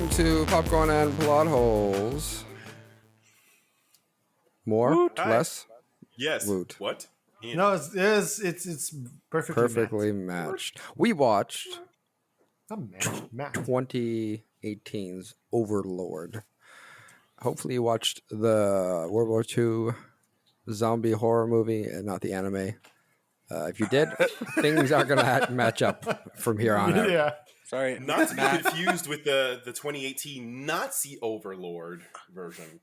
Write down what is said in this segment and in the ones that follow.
welcome to Popcorn and Plot Holes. More? Woot. Less? Yes. Woot. What? Ian. No, it's perfectly matched. We watched Not matched. 2018's Overlord. Hopefully you watched the World War II zombie horror movie and not the anime. If you did, things aren't going to match up from here on out. Yeah. Sorry, Not to be confused with the 2018 Nazi Overlord version.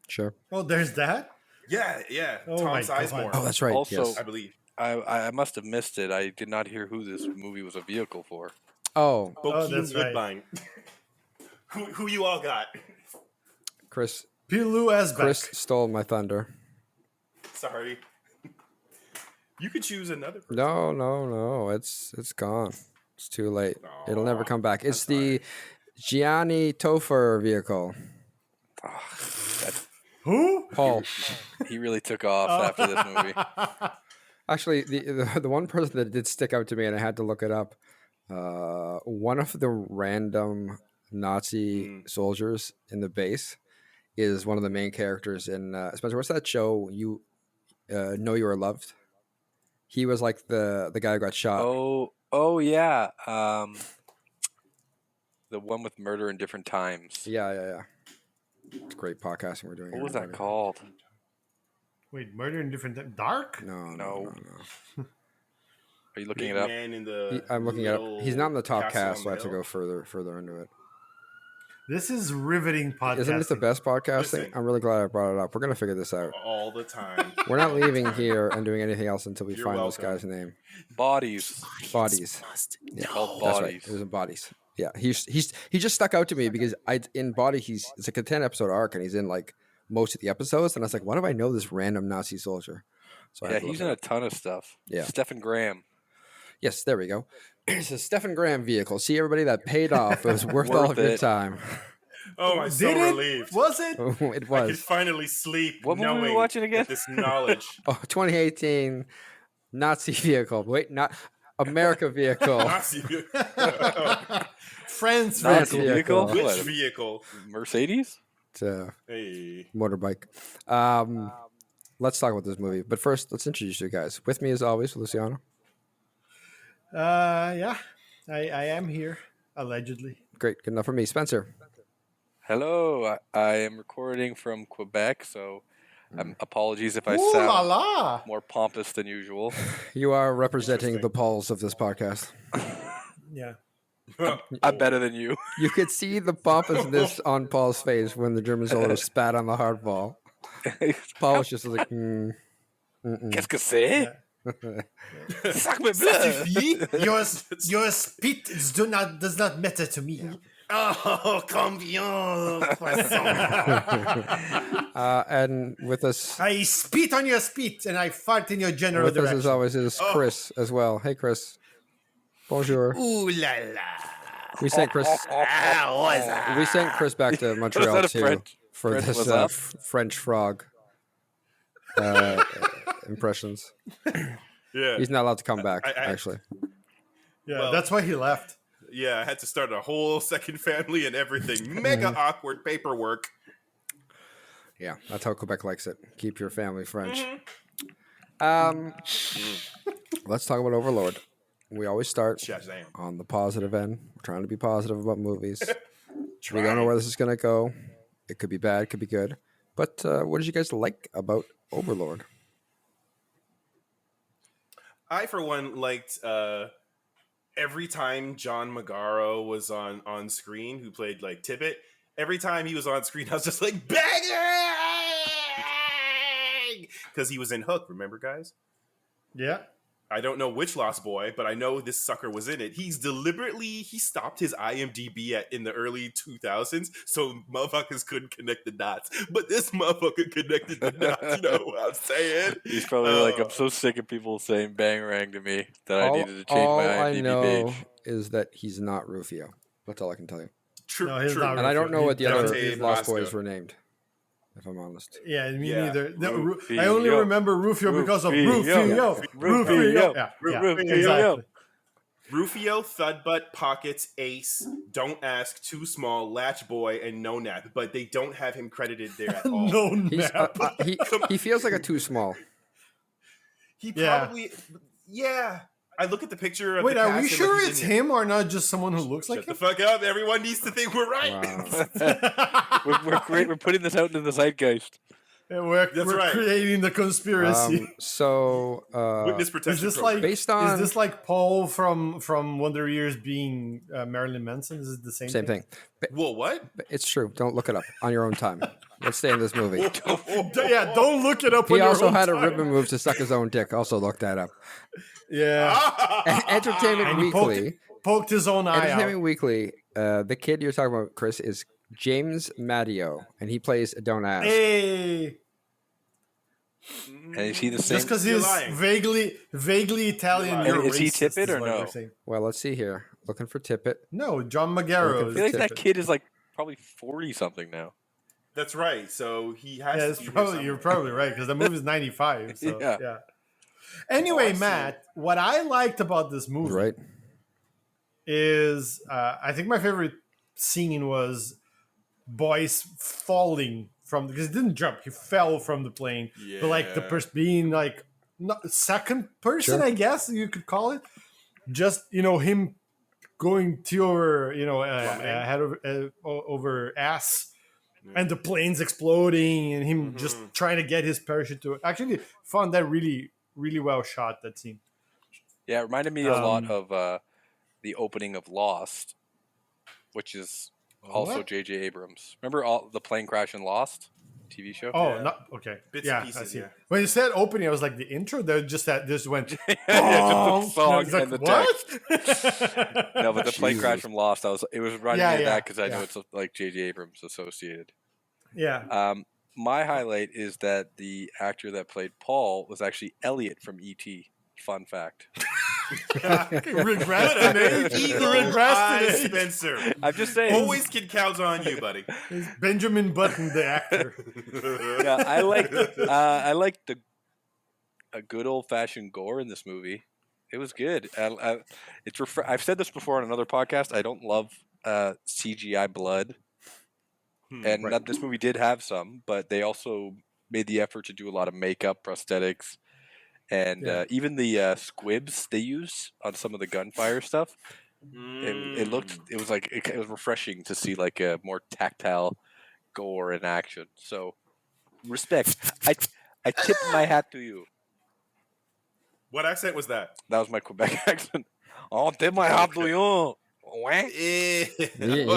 Sure. Oh, there's that? Yeah. Oh Tom my God. Sizemore. Oh, that's right. Also- yes. I believe. I must have missed it. I did not hear who this movie was a vehicle for. Oh, Bokeem that's right. Woodbine. who you all got? Chris Pilu as Chris stole my thunder. Sorry. You could choose another person. No. It's gone. It's too late. Aw, It'll never come back. It's I'm the Gianni Topher vehicle. Who? Paul. He really took off after this movie. Actually, the one person that did stick out to me, and I had to look it up, one of the random Nazi soldiers in the base is one of the main characters in Spencer. What's that show? You Know You Are Loved. He was like the guy who got shot. Oh yeah. The one with Murder in Different Times. Yeah. It's great podcasting we're doing. What here, was that everybody. called? Wait, Murder in Different Dark? No. Are you looking Big it up? man in the I'm looking it up. He's not in the top Castle cast, on so I have to Hill. go further into it. This is riveting podcasting. Isn't it the best podcasting? Listen. I'm really glad I brought it up. We're gonna figure this out. all the time. We're not leaving here and doing anything else until we You're find this welcome. guy's name. Bodies. Bodies. It's called That's right. Bodies. It was in Bodies. Yeah, he just stuck out to me because in Body it's like a 10-episode arc and he's in like most of the episodes and I was like, why do I know this random Nazi soldier? So I Yeah, had to he's look in it a up. ton of stuff. Yeah. Stephen Graham. Yes, there we go. It's a Stephen Graham vehicle. See everybody, that paid off. It was worth all of your it. time. Oh, I'm so Did it? relieved. Was it? It I could was. finally sleep What movie were we knowing watching again? that this knowledge. Oh, 2018 Nazi vehicle. Wait, not America vehicle. Nazi. Friends. Nazi Nazi vehicle. vehicle? Which What, vehicle? Mercedes? It's a Hey. motorbike. Let's talk about this movie. But first, let's introduce you guys. With me, as always, Luciano. Yeah. I am here, allegedly. Great. Good enough for me. Spencer. Hello. I am recording from Quebec, so apologies if I Ooh la sound la! more pompous than usual. You are representing the Pauls of this podcast. Yeah. I'm better than you. You could see the pompousness on Paul's face when the German soldier spat on the hardball. Paul was just like, Qu'est-ce que c'est? Sacre bleu! Your spit does not matter to me. Oh, combien poisson. and with us, I spit on your spit and I fart in your general with us direction. as always is Chris as well. Hey, Chris. Bonjour. Ooh la la. We sent Chris. We sent Chris back to Montreal that a too French- for French this was up? French frog impressions. Yeah. He's not allowed to come back. I- Actually, Yeah, Well- that's why he left. Yeah, I had to start a whole second family and everything. Mega awkward paperwork. yeah, that's how Quebec likes it. Keep your family French. Let's talk about Overlord. We always start Shazam. on the positive end. We're trying to be positive about movies. We don't know where this is going to go. It could be bad, it could be good. But what did you guys like about Overlord? I, for one, liked every time John Magaro was on screen, who played like Tibbet. Every time he was on screen, I was just like, bang! Because he was in Hook, remember, guys? Yeah. I don't know which Lost Boy, but I know this sucker was in it. He stopped his IMDb in the early 2000s, so motherfuckers couldn't connect the dots. But this motherfucker connected the dots, you know what I'm saying? He's probably like, I'm so sick of people saying bangarang to me that I needed to change all my I IMDb know page. is that he's not Rufio. That's all I can tell you. True, No, he's true. not And I don't know what the other Dante Lost Blasco. Boys were named, if I'm honest. Yeah, me Yeah. neither. Rufio. I only remember Rufio because of Rufio. Rufio. Rufio. Yeah, Rufio. exactly. Rufio, Thudbutt, Pockets, Ace, Don't Ask, Too Small, Latch Boy, and No Nap, but they don't have him credited there at all. No He's nap. he feels like a too small. He Yeah. probably, yeah. I look at the picture of Wait, the are cast we and sure he's it's in there. him or not just someone who looks like Shut the him? fuck up! Everyone needs to think we're right. Wow. We're great. We're putting this out into the zeitgeist. Yeah, we're That's right. creating the conspiracy. So Witness Is protection this program. like Based on- is this like Paul from Wonder Years being Marilyn Manson? Is it the same same thing. Whoa, what? It's true. Don't look it up on your own time. Let's stay in this movie. Yeah, don't look it up. He on your also own had a time. ribbon move to suck his own dick. Also look that up. Yeah, Entertainment and he Weekly. poked his own eye Entertainment out. Weekly. The kid you're talking about, Chris, is James Matteo, and he plays Don't Ask. Hey, And is he the same? just because You're he's lying. vaguely Italian, lying. you're And is he racist, Tippett is or what no? we're saying. Well, let's see here. Looking for Tippett. No, John Looking Magaro. for I feel like that Tippett. kid is like probably 40 something now. That's right. So he has Yeah, to it's be here probably somewhere. you're probably right because the movie's 95. So Yeah. yeah. Anyway, Oh, I see. Matt, what I liked about this movie Right. is I think my favorite scene was Boyce falling from because he didn't jump, he fell from the plane. But like the Yeah. person being like not, second person, Sure. I guess you could call it. Just him going to your Plummeting. head over ass. And the plane's exploding, and him just trying to get his parachute to. Actually, found that really, really well shot. That scene. Yeah, it reminded me a lot Um, of the opening of Lost, which is also What? J.J. Abrams. Remember all the plane crash in Lost TV show? Oh, Yeah. not okay. Bits and yeah, I pieces, see. yeah. When you said opening, I was like the intro. That just went. Yeah, just "Bonk." the song It's like, and the what? No, but the plane crash Jesus. from Lost, it was reminding Yeah, me of yeah, that because I know yeah. it's like J.J. Abrams associated. yeah. My highlight is that the actor that played Paul was actually Elliot from E.T. Fun fact. Regressed What today. an eagle eye, Regressed today. Spencer. I'm just saying. Always can count on you, buddy. It's Benjamin Button, the actor. Yeah, I liked a good old fashioned gore in this movie. It was good. I've said this before on another podcast. I don't love CGI blood, and right. this movie did have some, but they also made the effort to do a lot of makeup, prosthetics, and Yeah. even the squibs they use on some of the gunfire stuff. It was refreshing to see like a more tactile gore in action. So respect. I tip my hat to you. What accent was that? That was my Quebec accent. Oh, tip my hat to you. Wah. You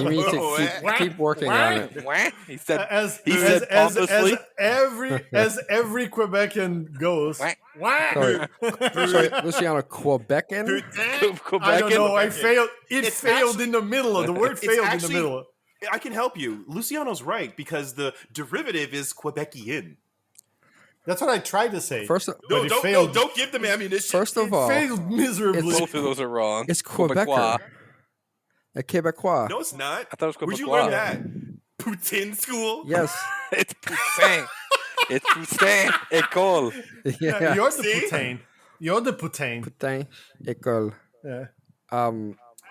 need to keep working on it. Wah. He said As pompously. as every Quebecan goes. Wah. Wah! Sorry, Luciano, Quebecan? Quebec. I don't know. I Quebecan. failed. It It's failed actually- in the middle of the word. It's Failed in actually- the middle. I can help you. Luciano's right because the derivative is Quebecian. That's what I tried to say. First, No, But it don't, failed. don't give them ammunition. first of It all, failed miserably. Both of those are wrong. it's Quebecer. A Quebecois. No, it's not. I thought it was Where'd you Quebecois. learn that? Poutine school? Yes. It's Poussin. It's Poussin. École. Yeah. You're the See? putain. You're the putain. Putain, école. Yeah.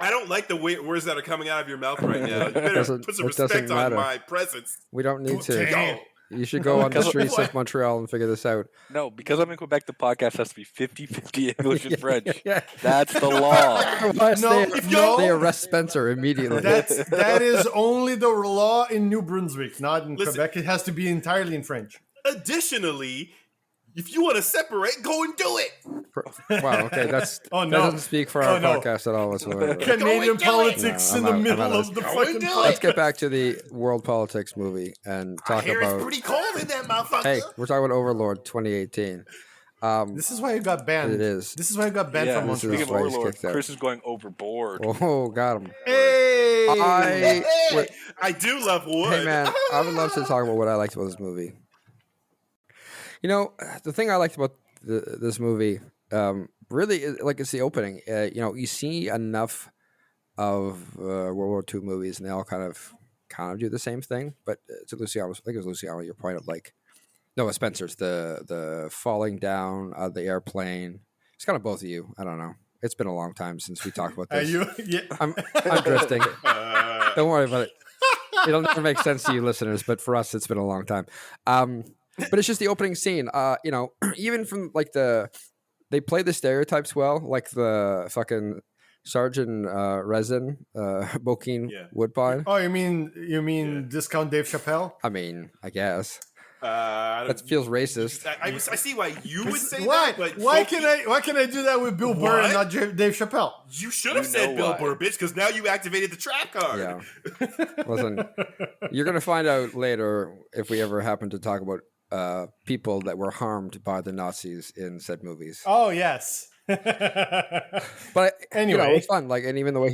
I don't like the words that are coming out of your mouth right now. You better Doesn't- put some it doesn't respect on matter. my presence. We don't need to. Putain. You should go on the streets of Montreal and figure this out. No, because I'm in Quebec, the podcast has to be 50-50 English and French. Yeah. That's the law. Otherwise, No, they arrest Spencer immediately. That is only the law in New Brunswick, not in Listen. Quebec. It has to be entirely in French. Additionally, if you want to separate, go and do it. Wow. Okay, that Oh, no. doesn't speak for our Oh, no. podcast at all whatsoever. Canadian do it. politics No, in I'm the out- middle I'm out of the Go and fucking do it. podcast. Let's get back to the world politics movie and I talk hear it's about. pretty cold in that motherfucker. Hey, we're talking about Overlord 2018. This is why you got banned. It is. This is why you got banned Yeah, from this is Montreal. speaking of why he's Overlord, kicked out. Chris is going overboard. Oh, got him. Hey! I Hey, I do love wood. Hey man, I would love to talk about what I liked about this movie. You know, the thing I liked about this movie, really, it's the opening. You see enough of World War II movies, and they all kind of do the same thing. But to Luciano, I think it was Luciano, your point of like, no, Spencer's the falling down out of the airplane. It's kind of both of you. I don't know. It's been a long time since we talked about Are this. you? Yeah. I'm drifting. Don't worry about it. It'll never make sense to you listeners, but for us, it's been a long time. But it's just the opening scene. Even from like they play the stereotypes well, like the fucking Sergeant Resin, Bokeem Yeah. Woodbine. Oh, you mean discount Dave Chappelle? I mean, I guess I that don't- feels racist. I see why you would say Why? that, but Why can I do that with Bill Burr and What? not Dave Chappelle? You should have You said know Bill why. Burr, bitch, because now you activated the trap card. Yeah. Listen, you're gonna find out later if we ever happen to talk about people that were harmed by the Nazis in said movies. Oh yes. But Anyway. it's fun. Like, and even the way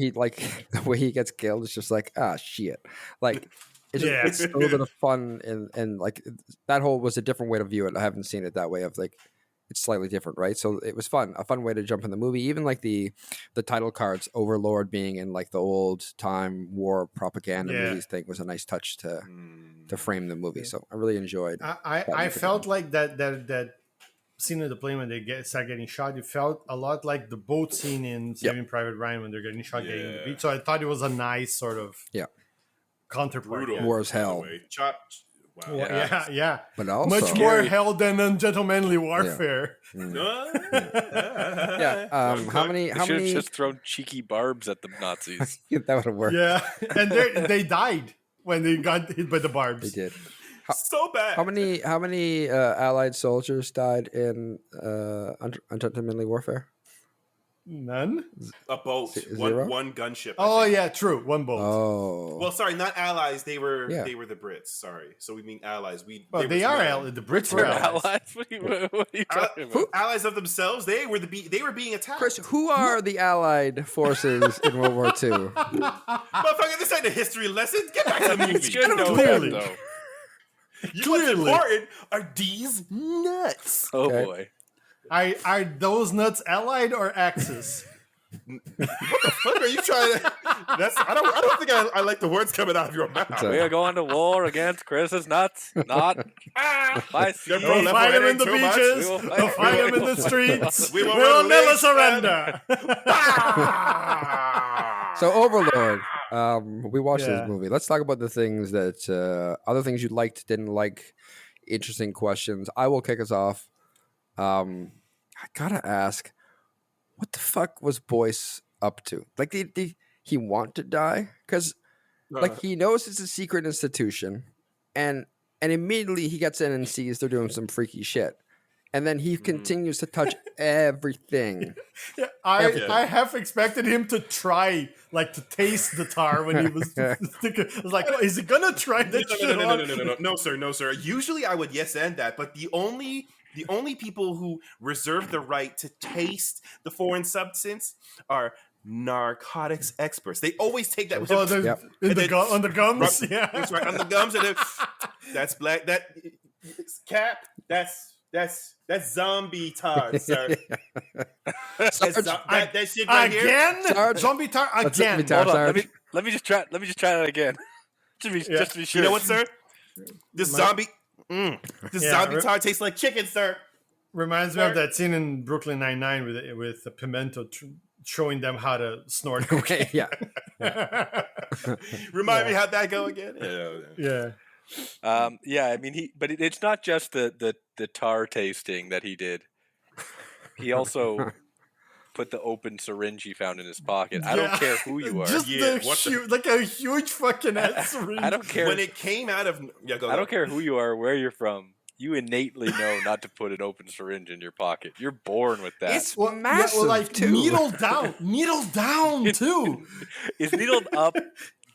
he gets killed, it's just like, shit. Like, it's a little bit of fun, and like that whole was a different way to view it. I haven't seen it that way. Of like, it's slightly different, right? So it was fun, a fun way to jump in the movie. Even like the title cards, Overlord being in like the old time war propaganda movies thing was a nice touch to frame the movie. So I really enjoyed. I felt like that scene of the plane when they start getting shot. It felt a lot like the boat scene in Saving Private Ryan when they're getting shot, getting in the beach. So I thought it was a nice sort of counterpart. Brutal. War as hell. By the way. Chop. Wow. Yeah. But also Much more hell than ungentlemanly warfare. Yeah. How many? They should have just thrown cheeky barbs at the Nazis. That would have worked. Yeah, and they died when they got hit by the barbs. They did. So bad. How many Allied soldiers died in ungentlemanly warfare? None. A boat. Zero? One gunship. I Oh think. yeah, true. One boat. Oh, Well, sorry, not allies. They were Yeah. the Brits. Sorry. So we mean allies. Well, they are allies. The Brits were We're allies. allies. What are you talking about? Allies of themselves. They were being attacked. Chris, who are the Allied forces in World War II? Motherfucker, this ain't a history lesson. Get back to the movie. It's good to know Clearly. that, though. What's important are these nuts. Oh Okay. boy. Are those nuts allied or Axis? What are you trying to? I don't think I like the words coming out of your mouth. So- We are going to war against Chris's nuts. Not by sea. They're We'll Left fight them right in the ain't too much. beaches. We will We'll fight them in the streets. We will We'll never release surrender. So Overlord, we watched Yeah. this movie. Let's talk about the things that other things you liked, didn't like, interesting questions. I will kick us off. I gotta ask, what the fuck was Boyce up to? Like, did he want to die? Because like he knows it's a secret institution, and immediately he gets in and sees they're doing some freaky shit, and then he continues to touch everything. Yeah, I half expected him to try, like, to taste the tar when he was thinking. I was like, oh, is he gonna try that shit on? No, sir. Usually I would yes and that, but the only people who reserve the right to taste the foreign substance are narcotics experts. They always take that with Oh, them. Yep. on the gums? Rub- Yeah. That's right, on the gums, and then, that's black. That cap. That's zombie tar, sir. That shit right here. Again? Sarge. Zombie tar That's again. zombie tar. Hold on. Sarge. Let me just try that again. Just to be sure. You know what, sir? This zombie tar tastes like chicken, sir. Reminds me of that scene in Brooklyn Nine-Nine with Pimento showing them how to snort cocaine. Yeah. Remind me how'd that go again? Yeah. Yeah, I mean but it's not just the tar tasting that he did. He also put the open syringe he found in his pocket. I don't care who you are. Just Yeah, like a huge fucking ass syringe. I don't care. When it came out of I don't care who you are, where you're from. You innately know not to put an open syringe in your pocket. You're born with that. It's massive like too. needle down too. Is needled up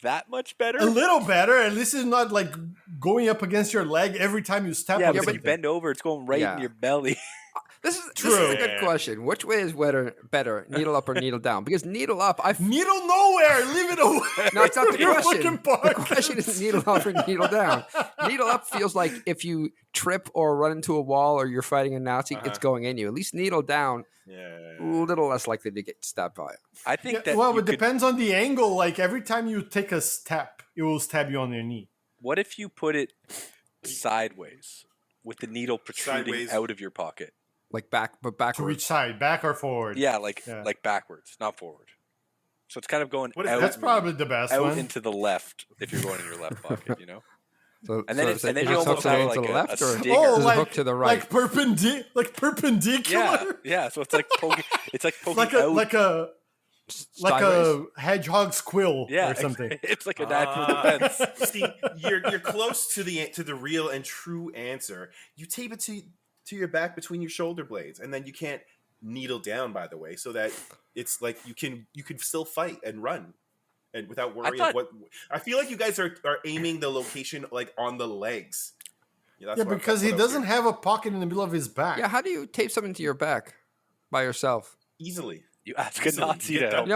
that much better? A little better. At least it's not like going up against your leg every time you step Yeah, on but something. you bend over, it's going right Yeah. in your belly. This is a True. good question. Which way is better, needle up or needle down? Because needle up, Needle nowhere. Leave it away. No, it's not from the your question. fucking The pocket. question isn't needle up or needle down. Needle up feels like if you trip or run into a wall or you're fighting a Nazi, it's going in you. At least needle down, a little less likely to get stabbed by it. I think that Well, you it could- depends on the angle. Like every time you take a step, it will stab you on your knee. What if you put it sideways with the needle protruding Sideways. out of your pocket? Like but To backwards. which side, back or forward? Yeah, like backwards, not forward. So it's kind of going out. That's probably the best out one. into the left if you're going in your left pocket, you know. So, and then is you almost have like to the a left or stinger. does it hook to the right? Like perpendicular. Yeah. So it's like poking. It's like poking like out. Like a hedgehog's quill or something. It's like a natural defense. See, you're close to the real and true answer. You tape it to your back between your shoulder blades, and then you can't needle down, by the way, so that it's like you can still fight and run, and without worrying of what. I feel like you guys are aiming the location like on the legs. Because he doesn't have a pocket in the middle of his back. Yeah, how do you tape something to your back by yourself? Easily. You ask a Nazi to help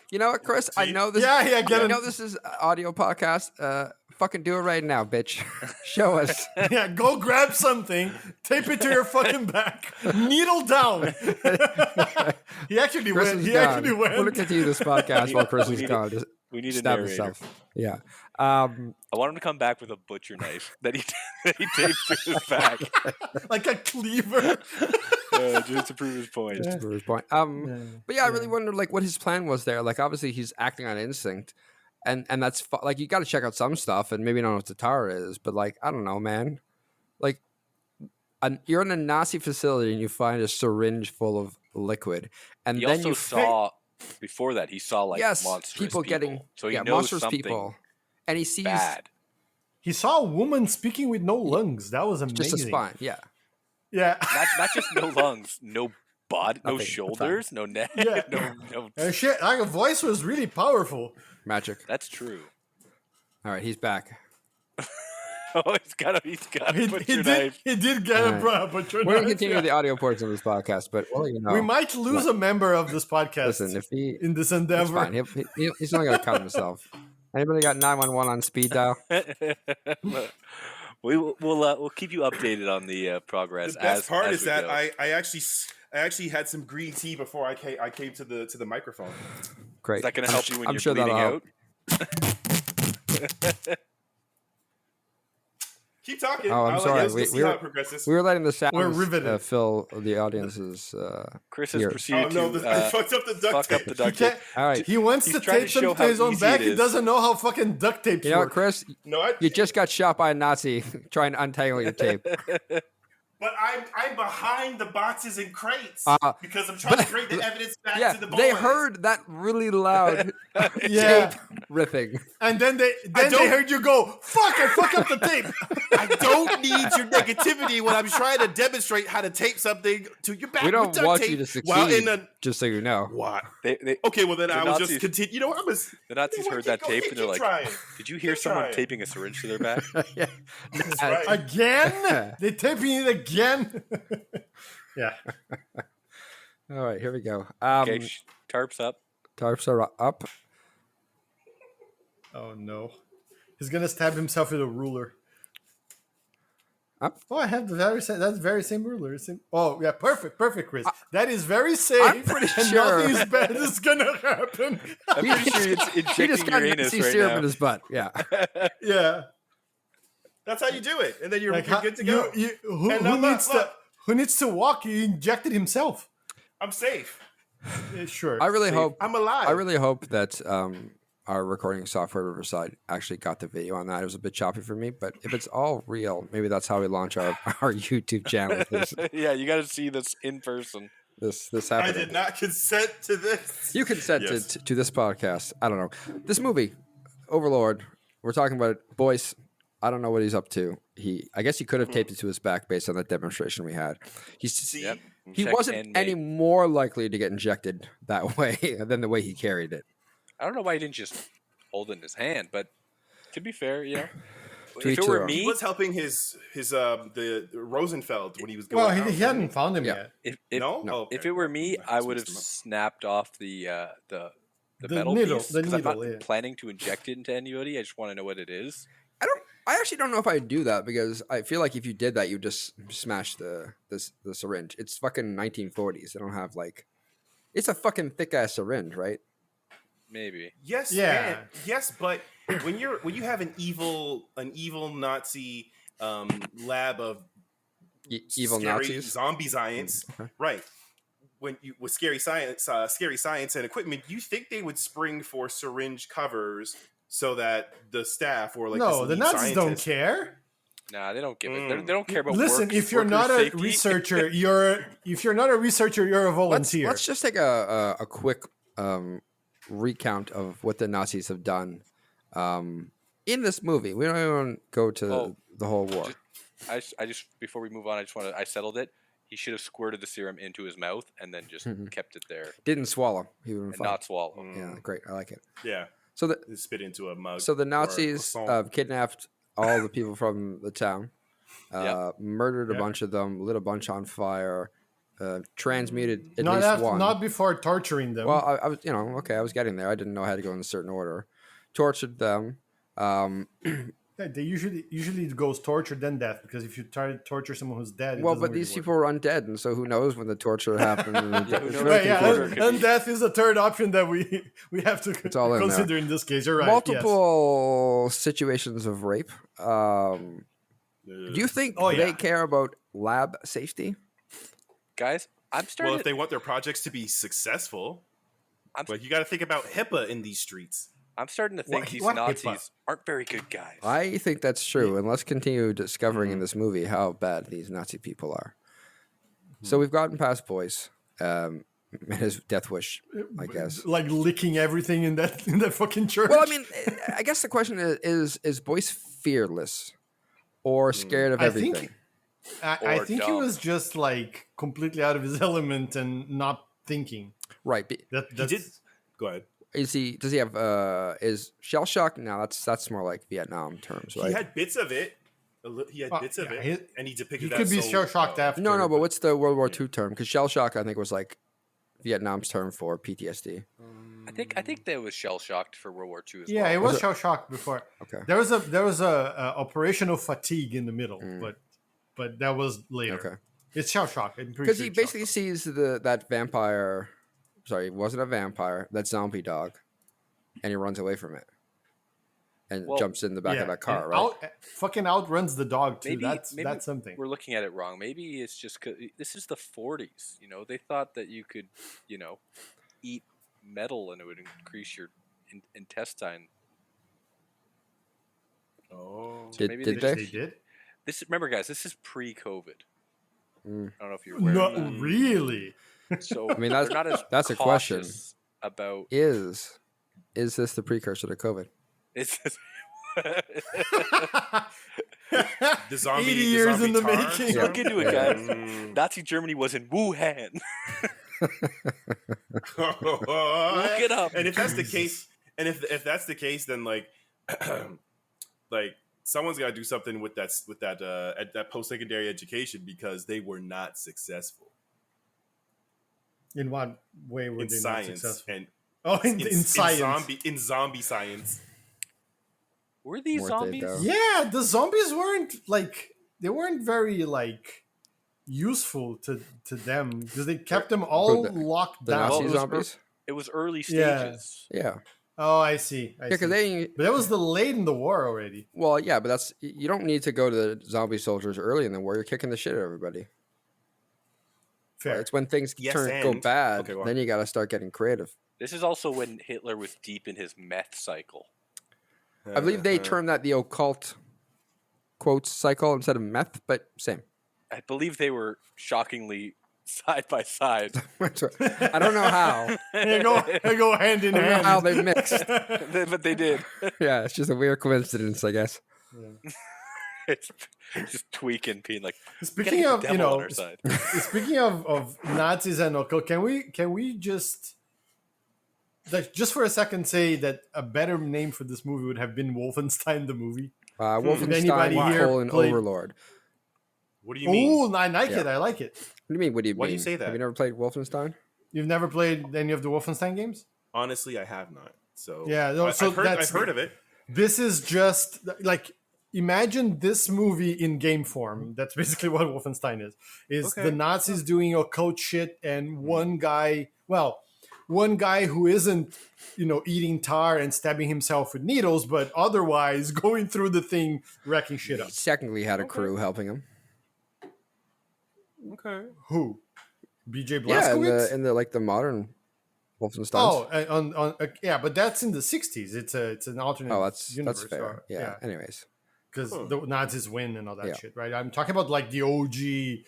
You know what, Chris? I know this. I know this is audio podcast. Fucking do it right now, bitch. Show us. Yeah, go grab something, tape it to your fucking back, needle down. He actually went. We're looking to you this podcast while Chris is gone. We need stab a narrator. himself. Yeah. I want him to come back with a butcher knife that he tapes to his back, like a cleaver. just to prove his point. But yeah, I really wonder like what his plan was there. Like obviously he's acting on instinct, and that's like you got to check out some stuff, and maybe not know what Tatara is, but like I don't know, man. Like you're in a Nazi facility and you find a syringe full of liquid, and he then also you saw before that he saw like monstrous people getting so he knows monstrous something people, and he sees bad. He saw a woman speaking with no lungs. That was amazing. Just a spine, yeah. Not just no lungs, no body, no shoulders, no neck, no. And shit, like a voice was really powerful. Magic. That's true. All right, he's back. He's got a butcher knife. He did get a butcher knife. We're going to continue the audio portion of this podcast, but we might lose a member of this podcast. Listen, if he in this endeavor, fine. He's not going to cut himself. Anybody got 911 on speed dial? We'll keep you updated on the progress. The best part is that go. I actually had some green tea before I came to the microphone. Great. Is that going to help you when I'm you're sure bleeding out? Keep talking. Oh, I'm sorry. We'll see how it progresses. We were letting the sounds fill the audience's Chris has proceeded I fucked up the duct tape. All right. He wants to tape something to his own back. He doesn't know how fucking duct tape works. You know what, Chris? You just got shot by a Nazi trying to untangle your tape. But I'm behind the boxes and crates because I'm trying to bring the evidence back to the boys. They heard that really loud tape ripping. And then they heard you go, fuck, I fuck up the tape. I don't need your negativity when I'm trying to demonstrate how to tape something to your back. We don't want you to succeed, just so you know. What? Okay, well then I will just continue. You know what? The Nazis heard that tape and they're like, did you hear someone taping a syringe to their back? Right. Again? They're taping it again? Yeah. All right, here we go. Okay, tarps up. Tarps are up. Oh no. He's gonna stab himself with a ruler. Up. Oh, I have that's very same ruler. Oh yeah, perfect, Chris. That is very safe. I'm pretty sure nothing's bad is gonna happen. I'm pretty sure it's injecting Uranus right syrup now. in his butt. Yeah. Yeah. That's how you do it, and then you're good to go. Who needs to walk? He injected himself. I'm safe. Yeah, sure. I really hope I'm alive. I really hope that our recording software Riverside actually got the video on that. It was a bit choppy for me, but if it's all real, maybe that's how we launch our YouTube channel. Yeah, you got to see this in person. This happened. I did not consent to this. You consented to this podcast. I don't know. This movie, Overlord, we're talking about it. Boys, I don't know what he's up to. I guess he could have taped it to his back based on that demonstration we had. He wasn't any more likely to get injected that way than the way he carried it. I don't know why he didn't just hold it in his hand, but to be fair, if it were me, he was helping his the Rosenfeld when he was going. Well, he hadn't found him yet. No. Oh, okay. If it were me, I would have snapped off the metal needle, piece because I'm not planning to inject it into anybody. I just want to know what it is. I actually don't know if I'd do that because I feel like if you did that, you just smash the syringe. It's fucking 1940s. They don't have it's a fucking thick ass syringe, right? Maybe. Yes. Yeah. Yes, but when you have an evil Nazi lab of evil scary Nazis, zombie science, okay. right? When you with scary science and equipment, you think they would spring for syringe covers so that the staff or like No, this the lead Nazis don't scientist, care. Nah, they don't give it. They don't care about Listen, if you're worker not a safety. researcher, you're a volunteer. Let's just take a quick recount of what the Nazis have done in this movie. We don't even go to the whole war. I just before we move on, I settled it. He should have squirted the serum into his mouth and then just kept it there. Didn't swallow. He would and not swallow. Yeah, great. I like it. Yeah. So spit into a mug. So the Nazis kidnapped all the people from the town, murdered a bunch of them, lit a bunch on fire, transmuted at least one. Not before torturing them. Well, I was, I was getting there. I didn't know I had to go in a certain order. Tortured them. They usually it goes torture then death, because if you try to torture someone who's dead, well, but these people were undead, and so who knows when the torture happened? And death is the third option that we have to consider in this case. You're right. Multiple situations of rape. Do you think they care about lab safety? Guys, I'm starting. Well, if they want their projects to be successful, but you got to think about HIPAA in these streets. I'm starting to think these Nazis aren't very good guys. I think that's true, and let's continue discovering in this movie how bad these Nazi people are. So we've gotten past Boyce, and his death wish, I guess, like licking everything in that fucking church. Well, I mean, I guess the question is Boyce fearless or scared of everything? I think he was just like completely out of his element and not thinking. Right. He did. Go ahead. Does he have is shell shock? No, that's more like Vietnam terms, right? He had bits of it. He had bits of it, and he depicted that. He could be shell shocked after. No, but what's the World War II term? Because shell shock, I think, was like Vietnam's term for PTSD. I think that was shell shocked for World War II as well. Yeah, it was shell shocked before. Okay. There was a operational fatigue in the middle, but that was later. Okay. It's shell shock because he basically sees that vampire. Sorry, it wasn't a vampire. That zombie dog, and he runs away from it, and jumps in the back of that car. Right? Fucking outruns the dog too. Maybe that's something. We're looking at it wrong. Maybe it's just 'cause this is the 40s. They thought that you could, eat metal and it would increase your intestine. Oh, so maybe they did. Remember, guys, this is pre-COVID. I don't know if you're aware. Not really. So I mean, that's a question. About is this the precursor to COVID? It's the zombie 80 years in the making. Look into it, guys. Nazi Germany was in Wuhan. Look it up. And if that's the case, then like someone's got to do something with that post-secondary education, because they were not successful. In what way were they not successful? In science. In zombie science. Were these zombies? Yeah, the zombies weren't very useful to them, because they kept them all locked down. Nazi zombies? It was early stages. Yeah. Oh, I see. But that was late in the war already. Well, yeah, but you don't need to go to the zombie soldiers early in the war. You're kicking the shit out of everybody. Fair. It's when things go bad, then you got to start getting creative. This is also when Hitler was deep in his meth cycle. I believe they termed that the occult quotes cycle instead of meth, but same. I believe they were shockingly side by side. I don't know how. They go hand in hand. I don't know how they mixed. But they did. Yeah, it's just a weird coincidence, I guess. Yeah. It's just tweaking, being like. Speaking of speaking of Nazis and occult, can we just for a second say that a better name for this movie would have been Wolfenstein the movie? Wolfenstein and Overlord. What do you mean? Oh, I like it. I like it. What do you mean? What do you say that? Have you never played Wolfenstein? You've never played any of the Wolfenstein games? Honestly, I have not. So I've heard of it. This is just like, imagine this movie in game form. That's basically what Wolfenstein is. The Nazis doing occult shit, and one guy who isn't, eating tar and stabbing himself with needles, but otherwise going through the thing, wrecking shit up. He technically had a crew helping him. Okay. Who? BJ Yeah, Blazkowicz? in the like the modern Wolfenstein. Oh, yeah, but that's in the 60s. It's an alternate that's universe. fair. Yeah. Anyways, because the Nazis win and all that Yeah. shit, right? I'm talking about like the OG,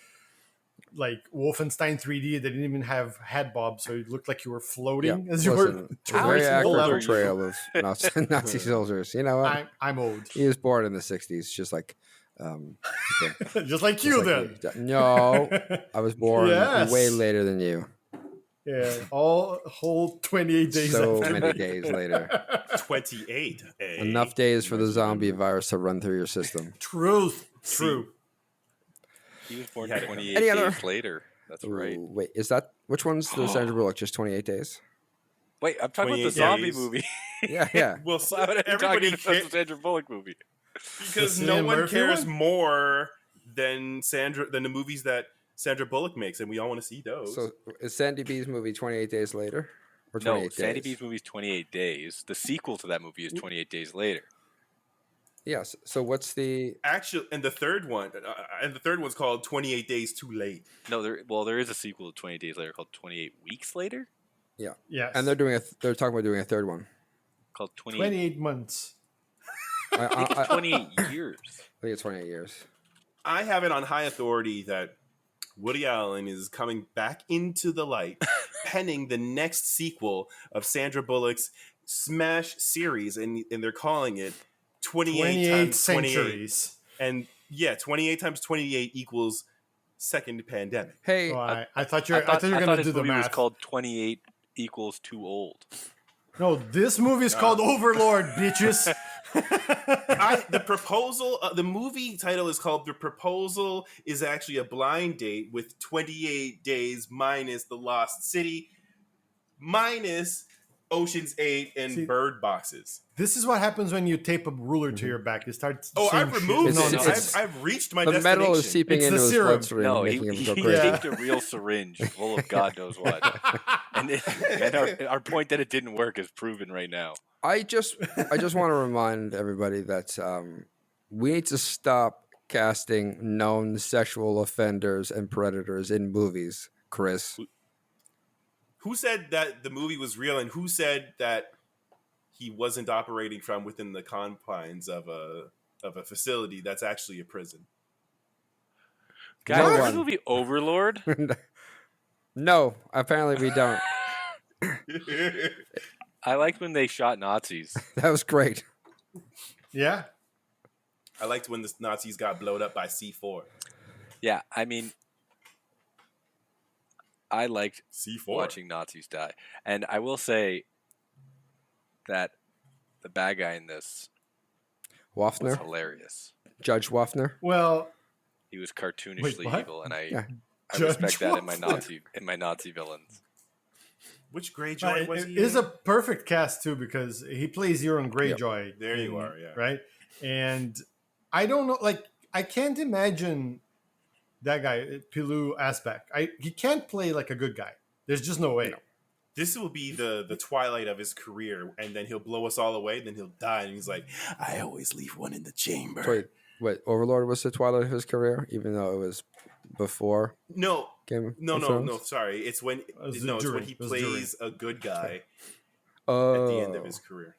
like Wolfenstein 3D. They didn't even have head bob, so it looked like you were floating as you were it's a very traversing the accurate level. portrayal of Nazi soldiers. You know what? I'm old, He was born in the '60s, just like, just like you then. No, I was born Yes. way later than you. Yeah, all whole 28 days. So after. many days later. 28. Enough days for the zombie virus to run through your system. Truth. True. He was born He had it 28 Any days other- later. That's right. Ooh, wait, is that which one's the Sandra Bullock? Just 28 days? Wait, I'm talking about the 28 zombie days. movie. Yeah. Well, Why would I be everybody talking about cares the Sandra Bullock movie? because The no Cillian one Murphy cares one? more than the movies that Sandra Bullock makes, and we all want to see those. So is Sandy B's movie 28 days later? Or No, 28 Sandy days? B's movie is 28 days. The sequel to that movie is 28 days later. Yes. So what's the Actually, and the third one's called 28 Days Too Late. No, there is a sequel to 28 days later called 28 weeks later, Yes. and they're talking about doing a third one. called 28. 28 months. I think it's 28 years. I think it's 28 years. I have it on high authority that Woody Allen is coming back into the light, penning the next sequel of Sandra Bullock's smash series, and they're calling it 28 times 28. centuries. And yeah, 28 times 28 equals second pandemic. Hey, Oh, I thought you were going to his do the movie was math. called 28 equals too old. No, this movie is called Overlord, bitches. The proposal, the movie title is called The Proposal is actually a blind date with 28 days minus The Lost City, minus Ocean's 8 and Bird Boxes. This is what happens when you tape a ruler to your back. You start. I've removed It's- it. it's- I've reached my the destination. metal is seeping It's into the his serum. bloodstream, No, making him he go crazy. taped a real syringe full of God knows what. and our point that it didn't work is proven right now. I just want to remind everybody that we need to stop casting known sexual offenders and predators in movies, Chris. Who said that the movie was real, and who said that he wasn't operating from within the confines of a facility that's actually a prison? Guys, No remember one. the movie Overlord? No, apparently we don't. I liked when they shot Nazis. That was great. Yeah. I liked when the Nazis got blown up by C4. Yeah, I mean, I liked C4. watching Nazis die. And I will say that the bad guy in this was Waffner, hilarious. Judge Waffner. Well, He was cartoonishly what? evil, and I Judge respect that Waffner. in my Nazi villains. Which Greyjoy was it he? is in? a perfect cast too because he plays Euron Greyjoy. There you are, yeah. Right, and I don't know, like I can't imagine that guy Pilou Asbak. He can't play like a good guy. There's just no way. This will be the twilight of his career, and then he'll blow us all away, then he'll die, and he's like, I always leave one in the chamber. Wait, what? Overlord was the twilight of his career, even though it was before No, Game of no, Thrones? sorry. It's when was it's when during. he It was plays a good guy Oh, at the end of his career.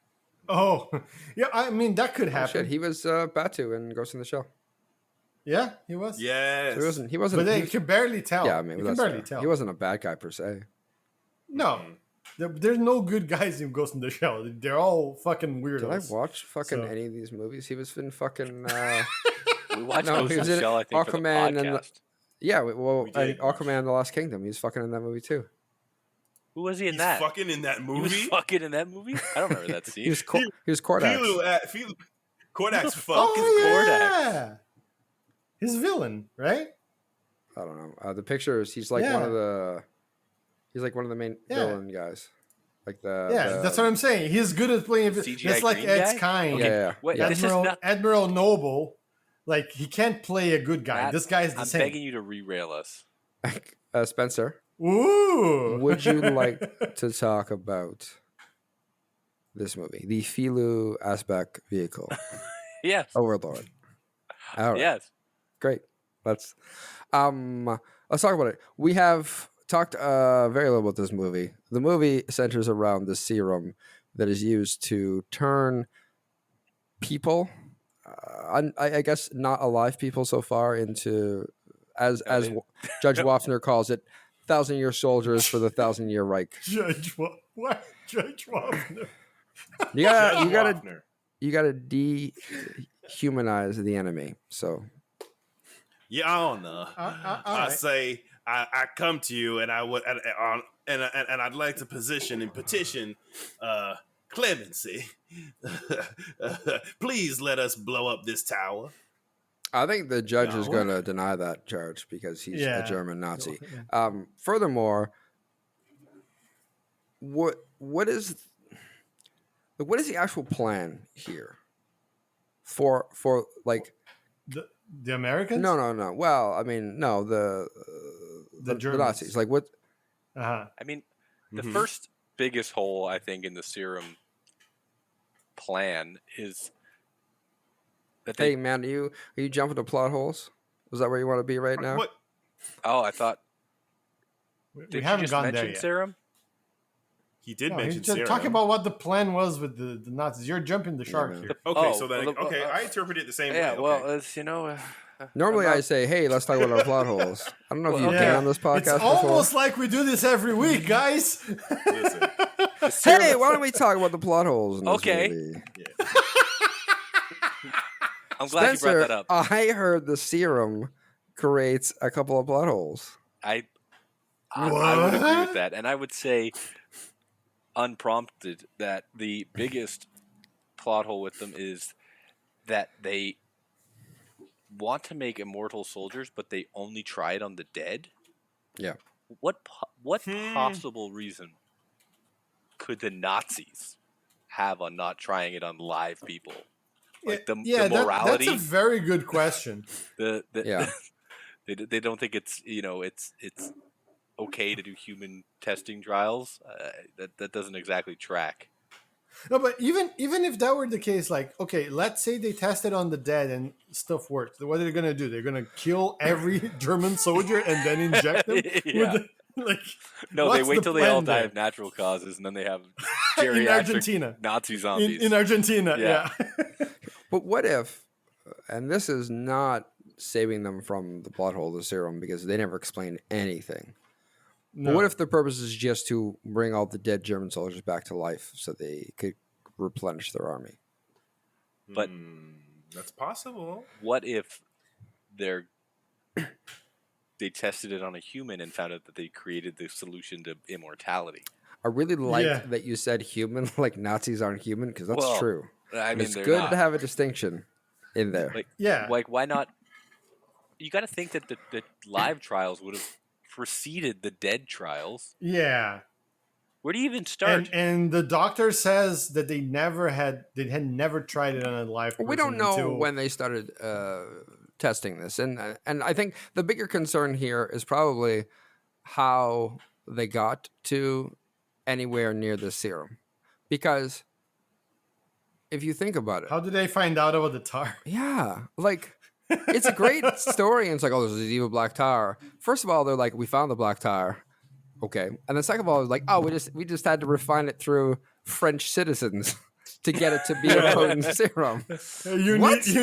Oh, yeah. I mean, that could Oh, happen. shit, he was Batu in Ghost in the Shell. Yeah, he was. Yes. So he wasn't. But he you was- can barely tell. yeah, I mean, you that's can barely fair. tell. He wasn't a bad guy per se. No, there's no good guys in Ghost in the Shell. They're all fucking weirdos. Did I watch fucking So- any of these movies? He was in fucking. We watched No, Ghost he in was the in Shell, I think, for the Aquaman and the- podcast. Yeah, well, We did watch. Aquaman: The Lost Kingdom. He's fucking in that movie too. Who was he in He's that? fucking in that He was movie. fucking in that movie? I don't remember that scene. He was Kordax. Kordak's fuck fucking is yeah. His villain, right? I don't know. The pictures. He's like one of the. He's like one of the main villain guys. Like That's what I'm saying. He's good at playing. CGI That's like green Ed's guy? kind. Okay, Yeah. Wait, this is Admiral, not. Admiral Noble. Like he can't play a good guy. Matt, This guy's the I'm same. begging you to re-rail us. Spencer. Ooh. Would you like to talk about this movie, the Filu Asbak vehicle, Yes. Overlord? All right. Yes. Great. Let's. let's talk about it. We have talked very little about this movie. The movie centers around the serum that is used to turn people, I guess not alive people so far, into as Judge Waffner calls it, 1,000-year soldiers for the 1,000-year Reich. What? Judge Waffner? You gotta dehumanize the enemy. So, Your Honor, I right. say I come to you, and I would and I'd like to petition clemency. Please let us blow up this tower. I think the judge is going to deny that charge because he's a German Nazi. Furthermore, what is the actual plan here for like the Americans? No. Well, I mean, no, the Nazis. Like what? I mean, the first biggest hole I think in the serum plan is that hey man, are you jumping to plot holes? Is that where you want to be right now? What? Oh, I thought we haven't gone there yet. Serum? He did mention serum. Talking about what the plan was with the Nazis. You're jumping the shark here. Okay, I interpret it the same way. Yeah, well, as you know. Normally, I say, "Hey, let's talk about our plot holes." I don't know if you've been on this podcast It's almost like we do this every week, guys. Listen. Hey, why don't we talk about the plot holes? In this movie? Yeah. I'm glad Spencer, you brought that up. I heard the serum creates a couple of plot holes. I would agree with that, and I would say, unprompted, that the biggest plot hole with them is that they want to make immortal soldiers, but they only try it on the dead. Yeah. What possible reason could the Nazis have on not trying it on live people? Like the morality. That's a very good question. They don't think it's it's okay to do human testing trials. That doesn't exactly track. No, but even if that were the case, like, okay, let's say they tested on the dead and stuff worked. What are they going to do? They're going to kill every German soldier and then inject them? No, they wait till they all die of natural causes, and then they have geriatric in Argentina. Nazi zombies. In Argentina, yeah. But what if, and this is not saving them from the plot hole of the serum because they never explained anything. No. But what if the purpose is just to bring all the dead German soldiers back to life so they could replenish their army? But that's possible. What if they tested it on a human and found out that they created the solution to immortality? I really like that you said human, like Nazis aren't human, because that's true. I mean, it's good to have a distinction in there. Like why not? You got to think that the live trials would have preceded the dead trials. Yeah. Where do you even start? And the doctor says that they had never tried it on a live person. We don't know when they started testing this, and I think the bigger concern here is probably how they got to anywhere near the serum, because if you think about it, how did they find out about the tar? Yeah, like. It's a great story, and it's like, oh, there's this evil black tar. First of all, they're like, we found the black tar, okay, and then second of all, it's like, oh, we just had to refine it through French citizens to get it to be a potent serum. You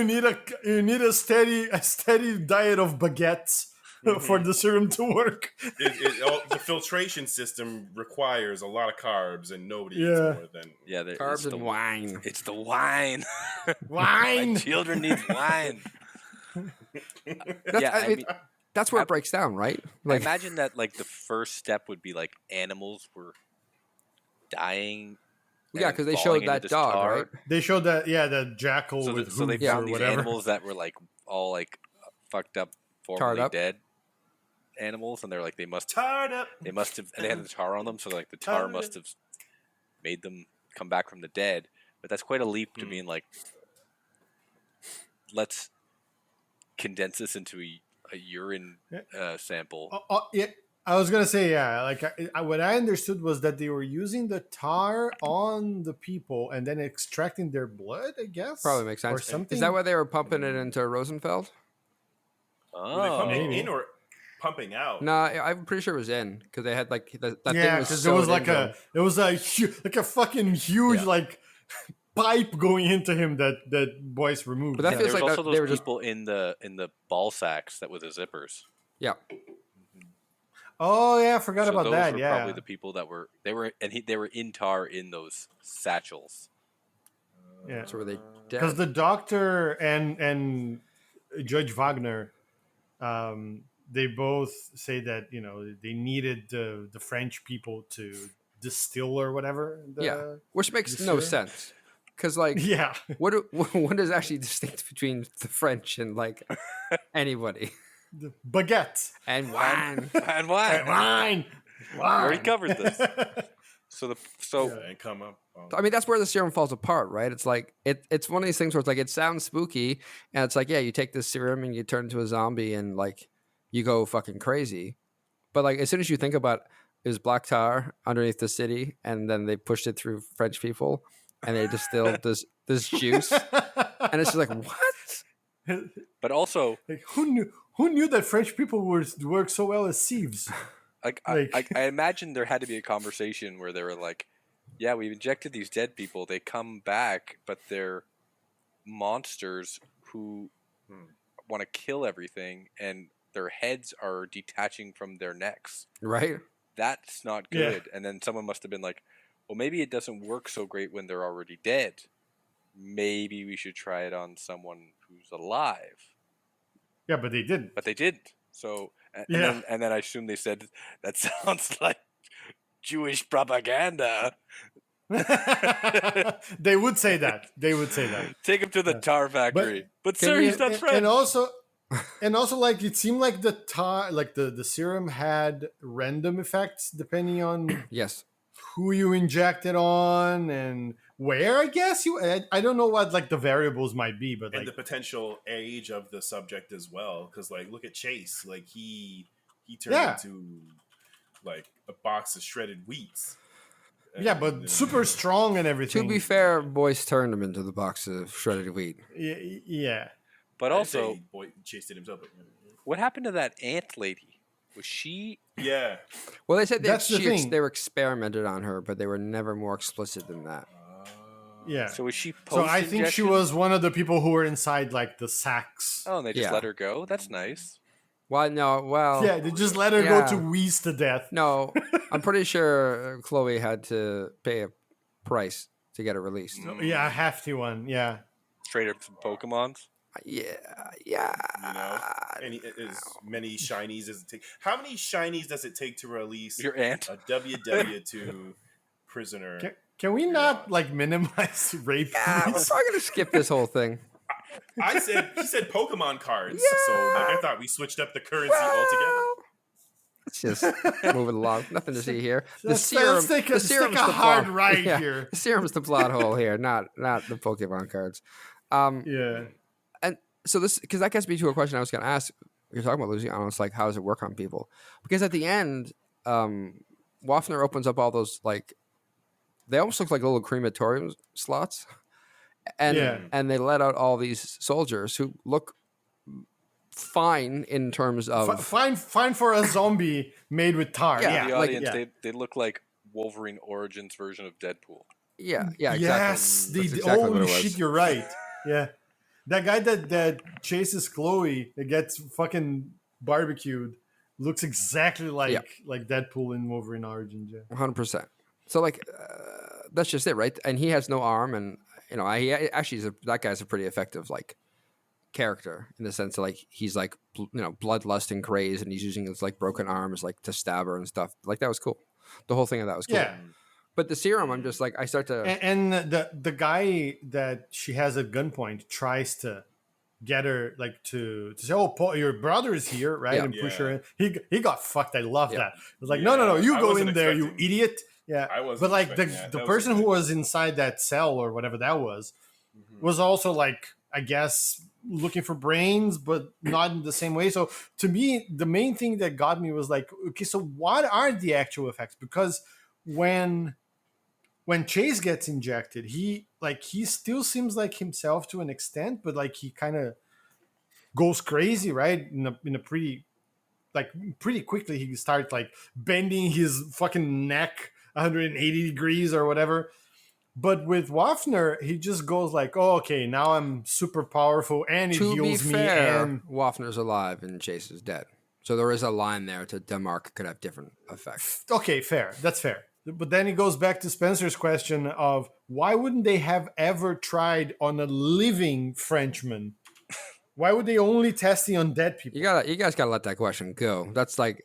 need a steady diet of baguettes for the serum to work. The filtration system requires a lot of carbs, and nobody eats more than carbs and wine. It's the wine. Wine. My children need wine. I mean, that's where it breaks down, right? Like, imagine that, like, the first step would be like animals were dying. Yeah, because they showed that dog, right? They showed that, the jackal with hooves. So they found these whatever. animals that were like all like fucked up, formerly dead animals, and they're like they must have. They had the tar on them, so like the tar must have made them come back from the dead. But that's quite a leap to being like, let's condense this into a urine sample. I was gonna say what I understood was that they were using the tar on the people and then extracting their blood. I guess probably makes sense. Or something. Is that why they were pumping it into Rosenfeld? Were they pumping it in or pumping out. No, I'm pretty sure it was in because they had like that thing was because so there was like a fucking huge like pipe going into him that Boyce removed. But that feels there was like also they those were just people in the ball sacks that were the zippers. yeah. Oh yeah, I forgot about those that. were Yeah, probably the people that were they were in tar in those satchels. yeah. So were they Because dead? the doctor and Judge Wagner, they both say that they needed the French people to distill or whatever. Which makes the no syrup. sense. Because like, Yeah, what is actually distinct between the French and like anybody the baguette and wine? And why? and wine. We already Wine. covered this. So And come up. I mean, that's where the serum falls apart, right? It's like it's one of these things where it's like it sounds spooky, and it's like you take this serum and you turn into a zombie and like you go fucking crazy. But like as soon as you think about it was black tar underneath the city, and then they pushed it through French people, and they distilled this juice, and it's just like what? but also Like, who knew that French people work so well as thieves? I imagine there had to be a conversation where they were like, yeah, we've injected these dead people. They come back, but they're monsters who want to kill everything, and their heads are detaching from their necks. Right? That's not good. Yeah. And then someone must have been like, well, maybe it doesn't work so great when they're already dead. Maybe we should try it on someone who's alive. Yeah, but they didn't. So, and then I assume they said, that sounds like Jewish propaganda. They would say that. Take him to the tar factory. But sir, he's not French. And also, like, it seemed like the tar, like the serum had random effects depending on yes who you injected on and where. I guess I don't know what like the variables might be, but and like the potential age of the subject as well. Because like, look at Chase. Like he turned into like a box of shredded wheats. Yeah, but super strong and everything. To be fair, Boyce turned him into the box of shredded wheat. Yeah. But also, Chase did himself. What happened to that ant lady? Was she? Yeah. Well, they said they were experimented on her, but they were never more explicit than that. Yeah. So was she? So I think she was one of the people who were inside like the sacks. Oh, and they just let her go. That's nice. Well, no, well... Yeah, they just let her go to wheeze to death. No, I'm pretty sure Chloe had to pay a price to get her released. Yeah, a hefty one, yeah. Straight up from Pokemons? Yeah. You know, as many shinies as it take. How many shinies does it take to release your aunt? A WW2 prisoner? Can we not, like, minimize rape? Yeah, we're probably going to skip this whole thing. He said Pokemon cards, so like, I thought we switched up the currency altogether. Let's just move it along. Nothing to see here. Let's take a hard right here. The serum's the plot hole here, not the Pokemon cards. Yeah. And so this, because that gets me to a question I was going to ask. You're talking about Luciano. It's like, how does it work on people? Because at the end, Waffner opens up all those, like, they almost look like little crematorium slots. And they let out all these soldiers who look fine in terms of fine for a zombie made with tar. The audience, they look like Wolverine Origins version of Deadpool. Yeah, exactly. Yes, holy shit, you're right. Yeah, that guy that chases Chloe that gets fucking barbecued looks exactly like Deadpool in Wolverine Origins. 100%. So like that's just it, right? And he has no arm, and you know, that guy's a pretty effective like character in the sense that like he's like bloodlust and crazed, and he's using his like broken arms like to stab her and stuff. Like that was cool. The whole thing of that was cool. Yeah. But the serum, I'm just like I start to and the guy that she has at gunpoint tries to get her like to say, "Oh, Paul, your brother is here," right? And push her in. He got fucked. I love that. I was like, no, you go in there, you idiot. Yeah, but like the person who was inside that cell or whatever that was also like, I guess, looking for brains, but not in the same way. So to me, the main thing that got me was like, okay, so what are the actual effects? Because when Chase gets injected, he still seems like himself to an extent, but like he kind of goes crazy, right? In a pretty like pretty quickly he starts like bending his fucking neck 180 degrees or whatever. But with Waffner, he just goes like, "Oh, okay, now I'm super powerful, and it To be heals me." fair, And Waffner's alive and Chase is dead. So there is a line there to Denmark could have different effects. okay, fair, that's fair. But then it goes back to Spencer's question of why wouldn't they have ever tried on a living Frenchman? Why would they only test it on dead people? You guys gotta let that question go. That's like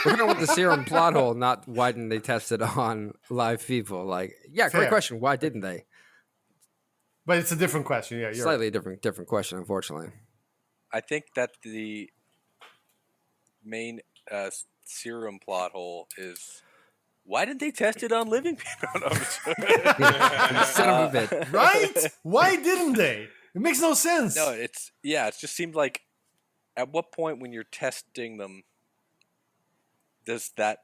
we're gonna want the serum plot hole, not why didn't they test it on live people? Like, yeah, Fair. great question. Why didn't they? But it's a different question. Yeah, you're Slightly different question, unfortunately. I think that the main serum plot hole is why didn't they test it on living people? No, I'm just- Son of a bit. right. Why didn't they? It makes no sense. No, it just seemed like at what point when you're testing them does that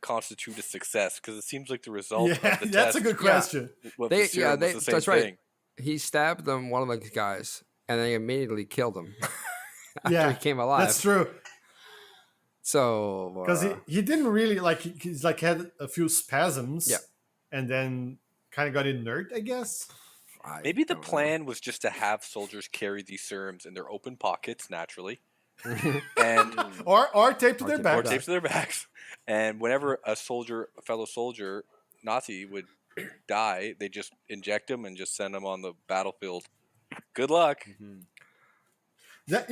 constitute a success? Because it seems like the result of the that's test a good question. with the serum was the same that's thing. right. He stabbed them, one of the guys, and they immediately killed him after Yeah, he came alive. that's true. So Because he didn't really like he's like had a few spasms. Yeah. And then kind of got inert, I guess. Maybe the plan was just to have soldiers carry these serums in their open pockets naturally, and Or taped to their Or back. or taped to their backs. And whenever a fellow soldier, Nazi would die, they just inject him and just send him on the battlefield. Good luck. That,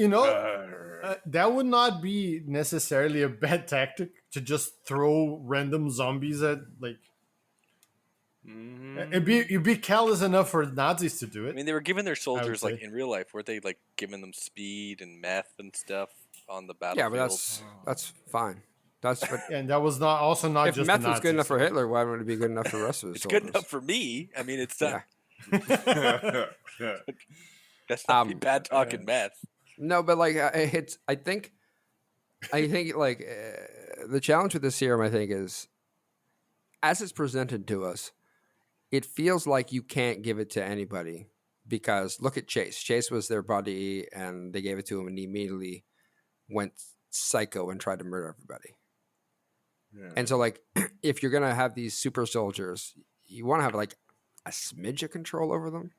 that would not be necessarily a bad tactic to just throw random zombies at like. You'd be callous enough for Nazis to do it. I mean, they were giving their soldiers say. like in real life, weren't they like giving them speed and meth and stuff on the battlefield? Yeah, but that's fine. That's but And that was not if just meth the was good enough Nazis. for Hitler, why wouldn't it be good enough for the rest of his it's soldiers? good enough for me. I mean, it's not. Yeah. That's not be bad talking meth. No, but like it's. I think like the challenge with this serum, I think, is as it's presented to us, it feels like you can't give it to anybody because look at Chase. Chase was their buddy, and they gave it to him, and he immediately went psycho and tried to murder everybody. Yeah. And so, like, if you're gonna have these super soldiers, you want to have like a smidge of control over them.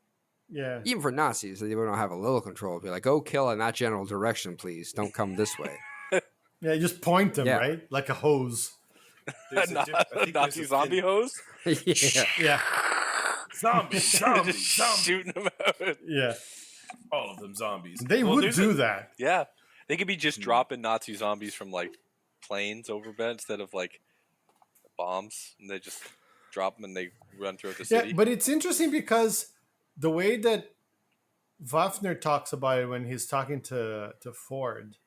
Yeah. Even for Nazis, they want to have a little control. Be like, go kill in that general direction, please. Don't come this way. Yeah, you just point them, right? Like a hose. Nazi zombie hose? Yeah. Zombies. Shooting them out. Yeah. All of them zombies. They would do that. Yeah. They could be just dropping Nazi zombies from like planes overhead instead of like bombs. And they just drop them and they run throughout the city. Yeah, but it's interesting because the way that Waffner talks about it when he's talking to Ford,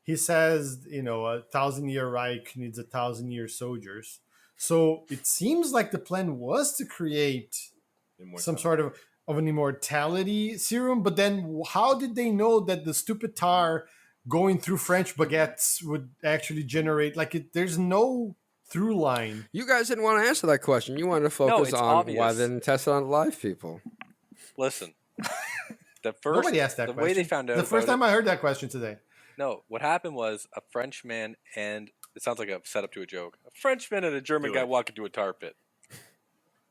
he says, 1,000-year Reich needs 1,000-year soldiers. So it seems like the plan was to create some sort of an immortality serum. But then how did they know that the stupid tar going through French baguettes would actually generate there's no through line? You guys didn't want to answer that question. You wanted to focus on obvious. why they didn't test it on live people. Listen, nobody asked that the question. way they found out the first time I heard that question today. No, what happened was a Frenchman and it sounds like a setup to a joke. A Frenchman and a German guy walk into a tar pit.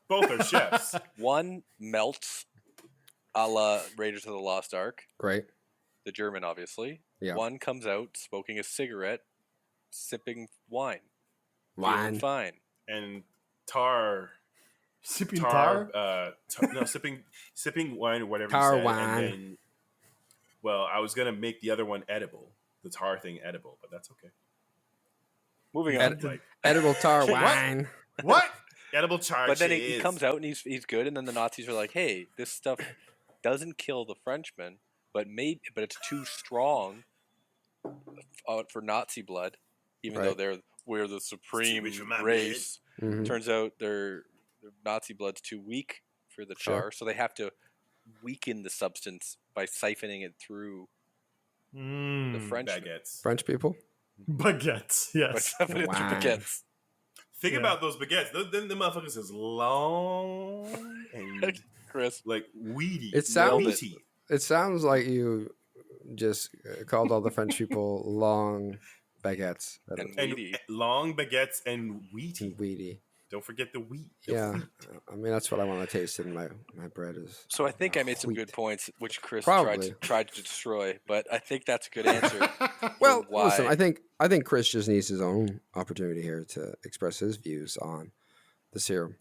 Both are chefs. One melts, a la Raiders of the Lost Ark. Great. The German, obviously. Yeah. One comes out smoking a cigarette, sipping wine. Wine. Fine. And tar. Sipping tar? No, sipping wine or whatever Tar you said. wine. And then, well, I was going to make the other one edible. The tar thing edible, but that's okay. Moving on. Edible tar wine. What? Edible tar. But then he comes out and he's good, and then the Nazis are like, "Hey, this stuff doesn't kill the Frenchman, but it's too strong for Nazi blood, even though we're the supreme race." Mm-hmm. Turns out their Nazi blood's too weak for the tar, so they have to weaken the substance by siphoning it through the French baguettes. French people. Baguettes, yes. Baguettes. Think about those baguettes. The motherfuckers is long and Chris, like weedy. It sounds like you just called all the French people long baguettes and long baguettes and wheaty. Wheaty. Don't forget the wheat. I mean, that's what I want to taste in my bread is. So I think I made some good points, which Chris Probably tried to destroy, but I think that's a good answer. Well, listen, I think Chris just needs his own opportunity here to express his views on the serum,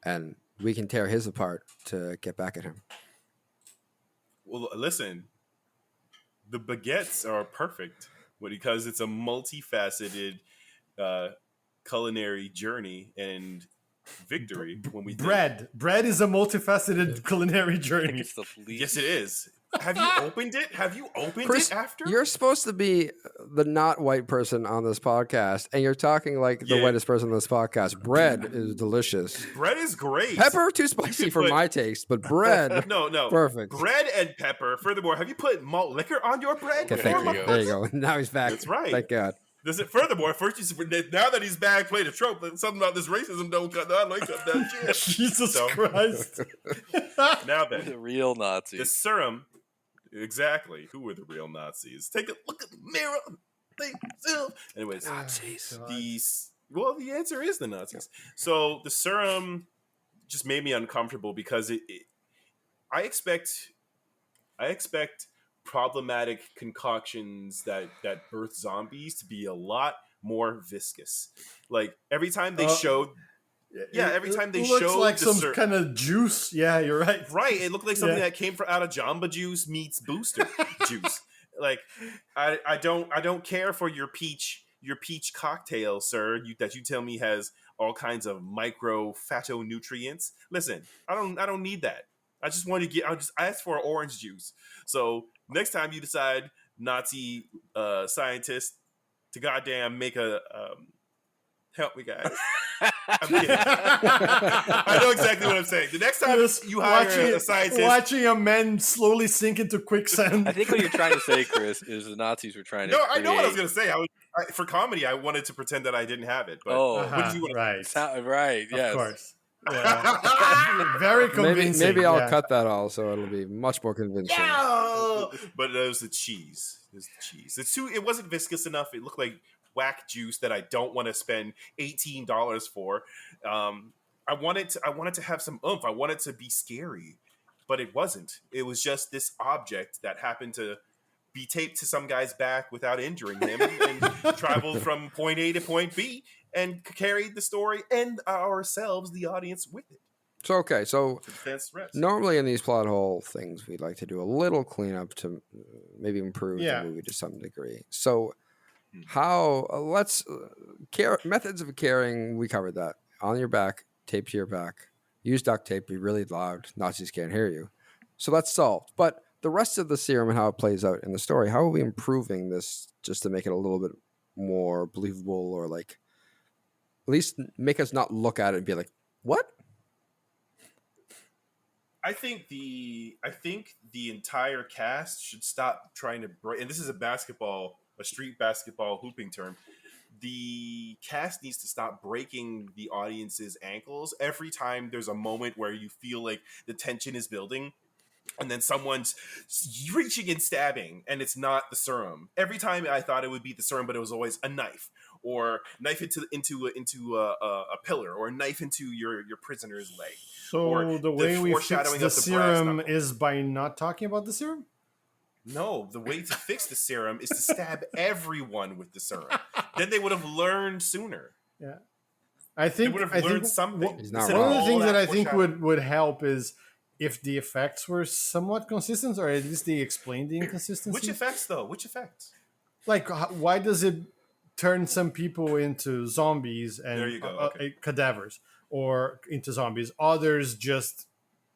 and we can tear his apart to get back at him. Well, listen, the baguettes are perfect because it's a multifaceted culinary journey and victory. When we bread is a multifaceted culinary journey. Yes, it is. Have you opened it? Have you opened Chris, it after? You're supposed to be the not white person on this podcast, and you're talking like the whitest person on this podcast. Bread is delicious. Bread is great. Pepper too spicy for my taste, but bread, no, perfect. Bread and pepper. Furthermore, have you put malt liquor on your bread? Okay, there you go. Now he's back. That's right. Thank God. Furthermore, now that he's back, played a trope. Something about this racism don't cut that. Like that shit. Jesus Christ! Now then, the real Nazis. The serum. Exactly. Who were the real Nazis? Take a look at the mirror. Anyways, Nazis. The answer is the Nazis. So the serum just made me uncomfortable because I expect problematic concoctions that birth zombies to be a lot more viscous. Like every time they showed. Yeah, every time they showed like some kind of juice. Yeah, you're right. Right, it looked like something that came out of Jamba Juice meets Booster Juice. Like, I don't care for your peach cocktail, sir. That you tell me has all kinds of micro phytonutrients. Listen, I don't need that. I just ask for orange juice. So next time you decide, Nazi scientist, to goddamn make a help me, guys. I'm kidding. I know exactly what I'm saying. The next time you hire a scientist, watching a man slowly sink into quicksand. I think what you're trying to say, Chris, is the Nazis were trying to. No, I know what I was going to say. For comedy, I wanted to pretend that I didn't have it. But what did you want? Right. Yes. Of course. Yeah. Very convincing. Maybe I'll cut that all, so it'll be much more convincing. Yeah! But it was the cheese. It wasn't viscous enough. It looked like whack juice that I don't want to spend $18 for. I wanted to have some oomph. I wanted to be scary, but it wasn't. It was just this object that happened to be taped to some guy's back without injuring him and traveled from point A to point B and carried the story and ourselves, the audience, with it. So normally in these plot hole things, we'd like to do a little cleanup to maybe improve the movie to some degree. So how methods of carrying, we covered that. On your back, tape to your back. Use duct tape, be really loud. Nazis can't hear you. So that's solved. But the rest of the serum and how it plays out in the story, how are we improving this just to make it a little bit more believable, or like at least make us not look at it and be like, what? I think the entire cast should stop trying to break, and this is a street basketball hooping term. The cast needs to stop breaking the audience's ankles every time there's a moment where you feel like the tension is building, and then someone's reaching and stabbing, and it's not the serum. Every time I thought it would be the serum, but it was always a knife, or knife into a pillar, or a knife into your prisoner's leg. So the way we fix the serum is by not talking about the serum? No, the way to fix the serum is to stab everyone with the serum. Then they would have learned sooner. Yeah, I think they would have learned something. One of the things that I think would help is if the effects were somewhat consistent, or at least they explained the inconsistency. Which effects, though? Which effects? Like, why does it turn some people into zombies and cadavers, or into zombies? Others just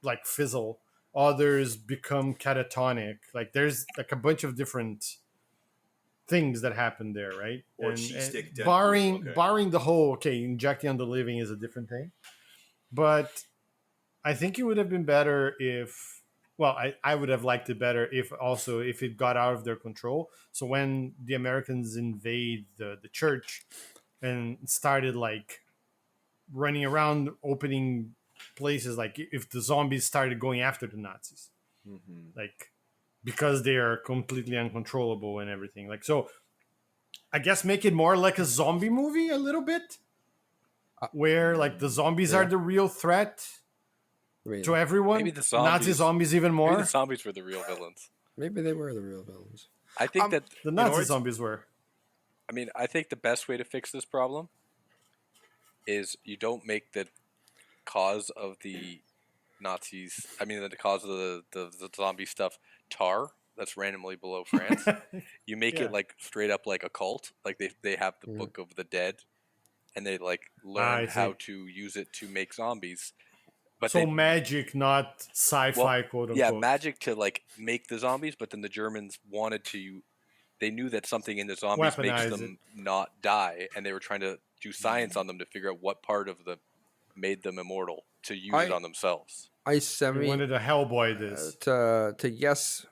like fizzle. Others become catatonic. Like, there's like a bunch of different things that happen there, right? Or cheese-stick death. Barring the whole, injecting on the living is a different thing. But I think it would have been better if, I would have liked it better if it got out of their control. So when the Americans invade the church and started like running around, opening places, like if the zombies started going after the Nazis, like because they are completely uncontrollable and everything. Like, so I guess make it more like a zombie movie a little bit, where like the zombies are the real threat to everyone. Maybe the zombies, Nazi zombies even more. Maybe the zombies were the real villains. Maybe they were the real villains. I think that the Nazi zombies were. I mean, I think the best way to fix this problem is you don't make the cause of the Nazis. I mean, the cause of the zombie stuff tar that's randomly below France. You make it like straight up like a cult. Like they have the Book of the Dead, and they like learn how to use it to make zombies. But so magic, not sci-fi, quote unquote. Yeah, magic to like make the zombies, but then the Germans wanted to. They knew that something in the zombies makes them not die, and they were trying to do science on them to figure out what part of them made them immortal to use it on themselves. They wanted to Hellboy this. To yes,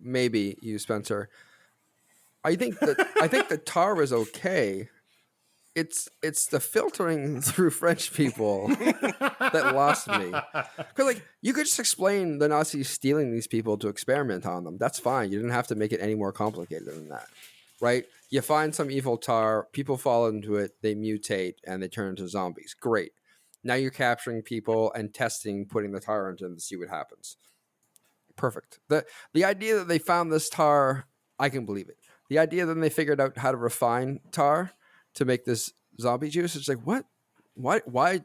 maybe you, Spencer. I think the tar is okay. It's the filtering through French people that lost me. Because like you could just explain the Nazis stealing these people to experiment on them. That's fine. You didn't have to make it any more complicated than that, right? You find some evil tar, people fall into it, they mutate, and they turn into zombies. Great. Now you're capturing people and testing, putting the tar into them to see what happens. Perfect. The idea that they found this tar, I can believe it. The idea that they figured out how to refine tar to make this zombie juice, it's like, what? Why?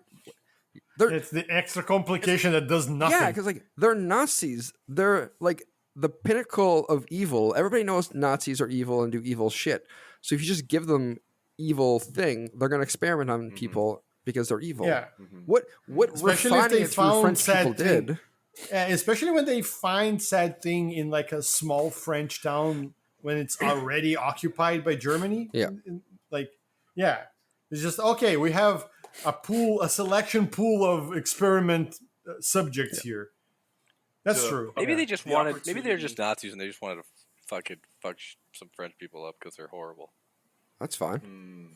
It's the extra complication that does nothing. Yeah, because like they're Nazis. They're like the pinnacle of evil. Everybody knows Nazis are evil and do evil shit. So if you just give them evil thing, they're going to experiment on people because they're evil. Yeah. What especially refining if they it through French people did. Especially when they find said thing in like a small French town when it's already occupied by Germany. Yeah. It's just, okay, we have a selection pool of experiment subjects here. That's true. Maybe they just wanted, maybe they're just Nazis and they just wanted to fuck some French people up because they're horrible. That's fine.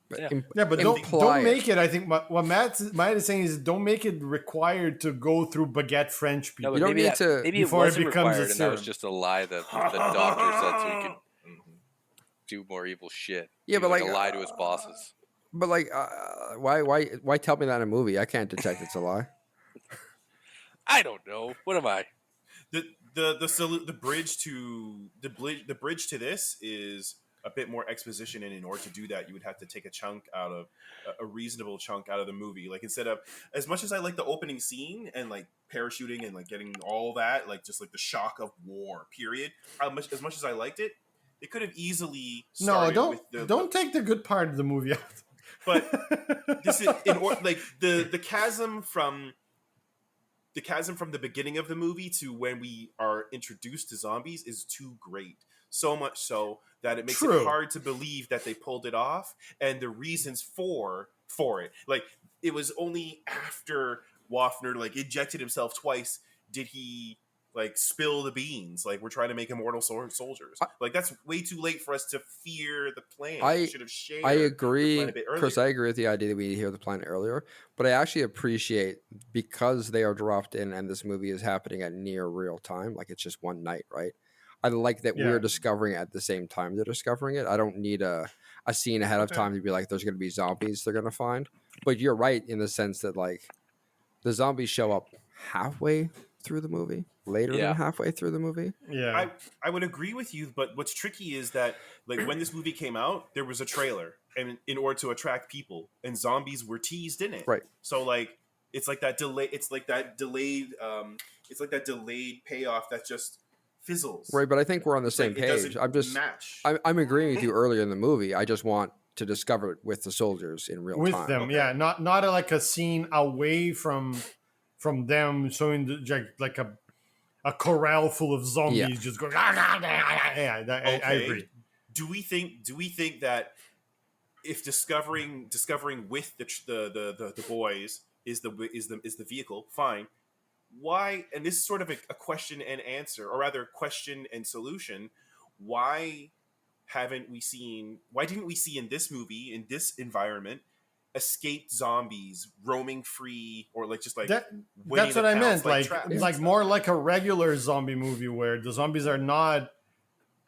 But don't make it. I think what Matt is saying is don't make it required to go through baguette French people. No, you don't need to maybe it wasn't required, and that was just a lie that the doctor said so he could do more evil shit. Yeah, but like a lie to his bosses. But like, why tell me that in a movie? I can't detect it's a lie. I don't know. What am I? The bridge to this is a bit more exposition, and in order to do that, you would have to take a reasonable chunk out of the movie. Like instead of, as much as I like the opening scene and like parachuting and like getting all that, like just like the shock of war, period. As much as I liked it, it could have easily started don't take the good part of the movie out. But this is like the chasm from the beginning of the movie to when we are introduced to zombies is too great. So much so that it makes it hard to believe that they pulled it off, and the reasons for it. Like it was only after Waffner like injected himself twice did he like spill the beans. Like we're trying to make immortal soldiers. Like that's way too late for us to fear the plan. We should have shared. I agree, the plan a bit earlier. Chris. I agree with the idea that we hear the plan earlier, but I actually appreciate because they are dropped in and this movie is happening at near real time. Like it's just one night, right? I like that we're discovering it at the same time they're discovering it. I don't need a scene ahead of time to be like, there's going to be zombies they're going to find. But you're right in the sense that like the zombies show up halfway through the movie, later than halfway through the movie. Yeah, I would agree with you. But what's tricky is that like when this movie came out, there was a trailer, and in order to attract people, and zombies were teased in it. Right. So like it's like that delay. It's like that delayed. It's like that delayed payoff that just fizzles. Right, but I think we're on the same page. I'm agreeing with you earlier in the movie. I just want to discover it with the soldiers in real time. With them, not like a scene away from them showing like a corral full of zombies just going. I agree. Do we think that if discovering with the boys is the vehicle, fine. Why, and this is sort of a question and answer, or rather question and solution, why didn't we see in this movie, in this environment, escaped zombies roaming free, or like just like that's what I meant, like more like a regular zombie movie where the zombies are not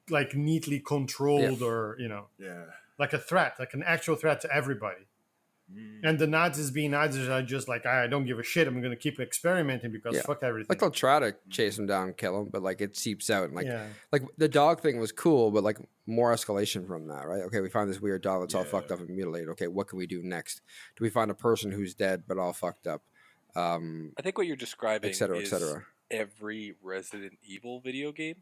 like neatly controlled or Yeah. like a threat, like an actual threat to everybody. And the Nazis being Nazis are just like, I don't give a shit. I'm going to keep experimenting because fuck everything. Like they'll try to chase him down, kill him, but like it seeps out. And Yeah. like the dog thing was cool, but like more escalation from that, right? Okay, we find this weird dog that's all fucked up and mutilated. Okay, what can we do next? Do we find a person who's dead but all fucked up? I think what you're describing et is cetera. every Resident Evil video game.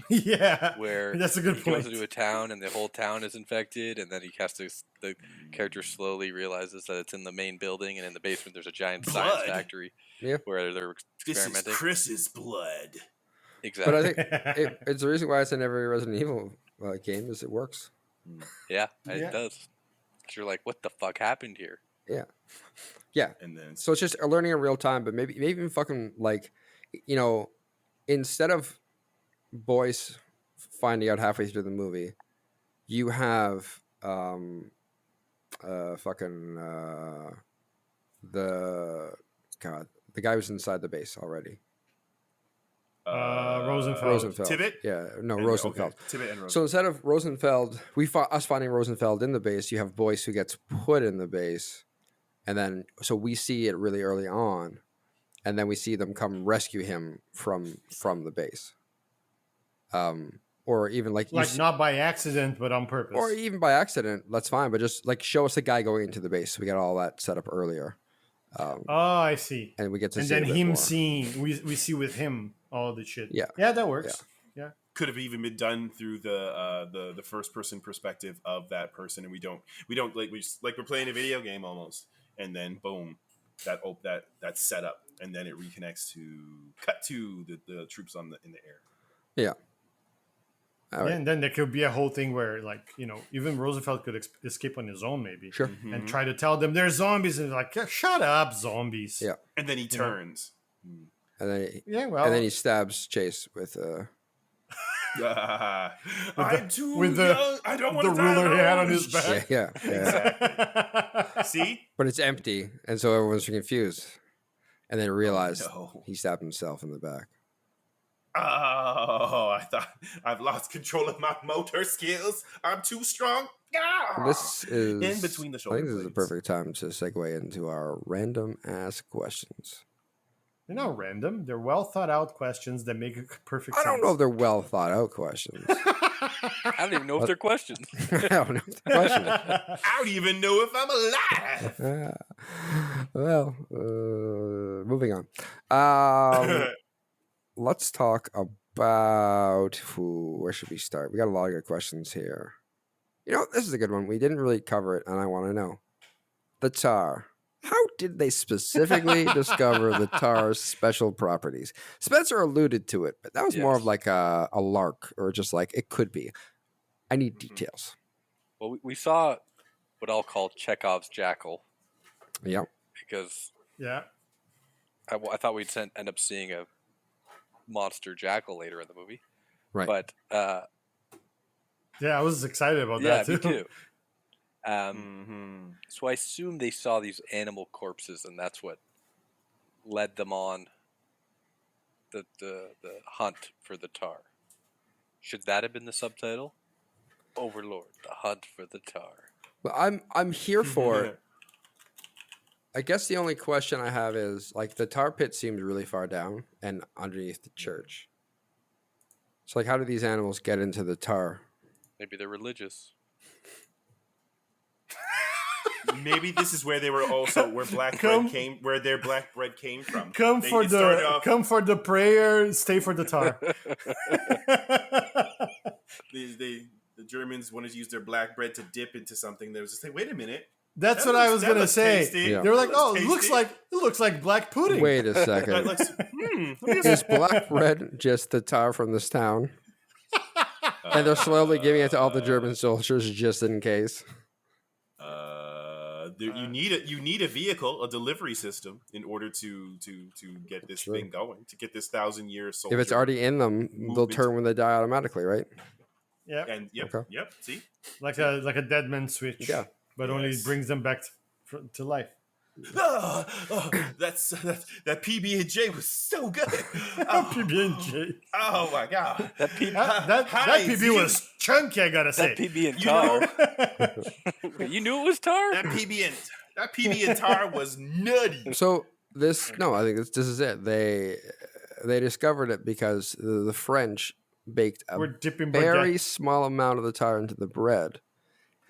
Yeah, Where that's a good he point. goes into a town and the whole town is infected, and then the character slowly realizes that it's in the main building, and in the basement there's a giant science factory where they're experimenting. This is Chris's blood. Exactly. But I think it's the reason why it's in every Resident Evil game is it works. Yeah, it does. Because you're like, what the fuck happened here? Yeah. And then So it's just learning in real time, but maybe even fucking like, instead of boys finding out halfway through the movie, you have the guy who's inside the base already. Rosenfeld. Tibbet? Yeah, no, Rosenfeld. Okay. Tibbet and Rosenfeld. So instead of Rosenfeld, us finding Rosenfeld in the base, you have Boyce who gets put in the base, and then so we see it really early on, and then we see them come rescue him from the base. Or even like not by accident, but on purpose. Or even by accident, that's fine. But just like show us the guy going into the base. We got all that set up earlier. I see. And we get to and see then a bit him more. seeing we see with him all the shit. Yeah, that works. Yeah. Could have even been done through the first person perspective of that person, and we don't we're playing a video game almost, and then boom, that's set up, and then it reconnects to the troops in the air. Yeah. All right. And then there could be a whole thing where, like, even Roosevelt could escape on his own, maybe. Sure. And try to tell them there's zombies, and they're like, yeah, shut up, zombies. Yeah. And then he turns. And then and then he stabs Chase with I'm too with young. I don't want the to ruler he had on his back. Yeah. Exactly. See? But it's empty, and so everyone's confused. And then realize no. he stabbed himself in the back. Oh, I thought I've lost control of my motor skills. I'm too strong. This is in between the shoulder I think this is the blades. perfect time to segue into our random ass questions. They're not random. They're well thought out questions that make perfect sense. I don't know if they're well thought out questions. I don't even know if they're questions. I don't know if they're questions. I don't even know if I'm alive. Moving on. Let's talk about where should we start? We got a lot of good questions here. This is a good one. We didn't really cover it, and I want to know. The tar. How did they specifically discover the tar's special properties? Spencer alluded to it, but that was more of like a lark, or just like it could be. I need details. Well, we saw what I'll call Chekhov's jackal. Yep. Because I thought we'd end up seeing a monster jackal later in the movie. Right. But I was excited about that too. Me too. So I assume they saw these animal corpses, and that's what led them on the hunt for the tar. Should that have been the subtitle? Overlord, the hunt for the tar. Well, I'm here for it. I guess the only question I have is, like, the tar pit seems really far down and underneath the church. So, like, how do these animals get into the tar? Maybe they're religious. Maybe this is where they were where their black bread came from. Come for the prayer, stay for the tar. The Germans wanted to use their black bread to dip into something. They was just like, wait a minute. That's what I was gonna say. Yeah. They were like, "Oh, it looks like black pudding." Wait a second. Is black bread just the tar from this town? And they're slowly giving it to all the German soldiers just in case. You need a vehicle, a delivery system, in order to get this thing going, to get this 1,000-year soldier. If it's already in them, they'll turn when they die automatically, right? Yeah. And yep. See, like a dead man switch. Yeah. But only brings them back to life. That PB&J was so good. PB&J. Oh my god. That PB, That PB was chunky, I gotta say. that PB and You tar. know, You knew it was tar. that PB and tar was nutty. So I think this is it. They discovered it because the French baked a We're dipping very baguette. small amount of the tar into the bread,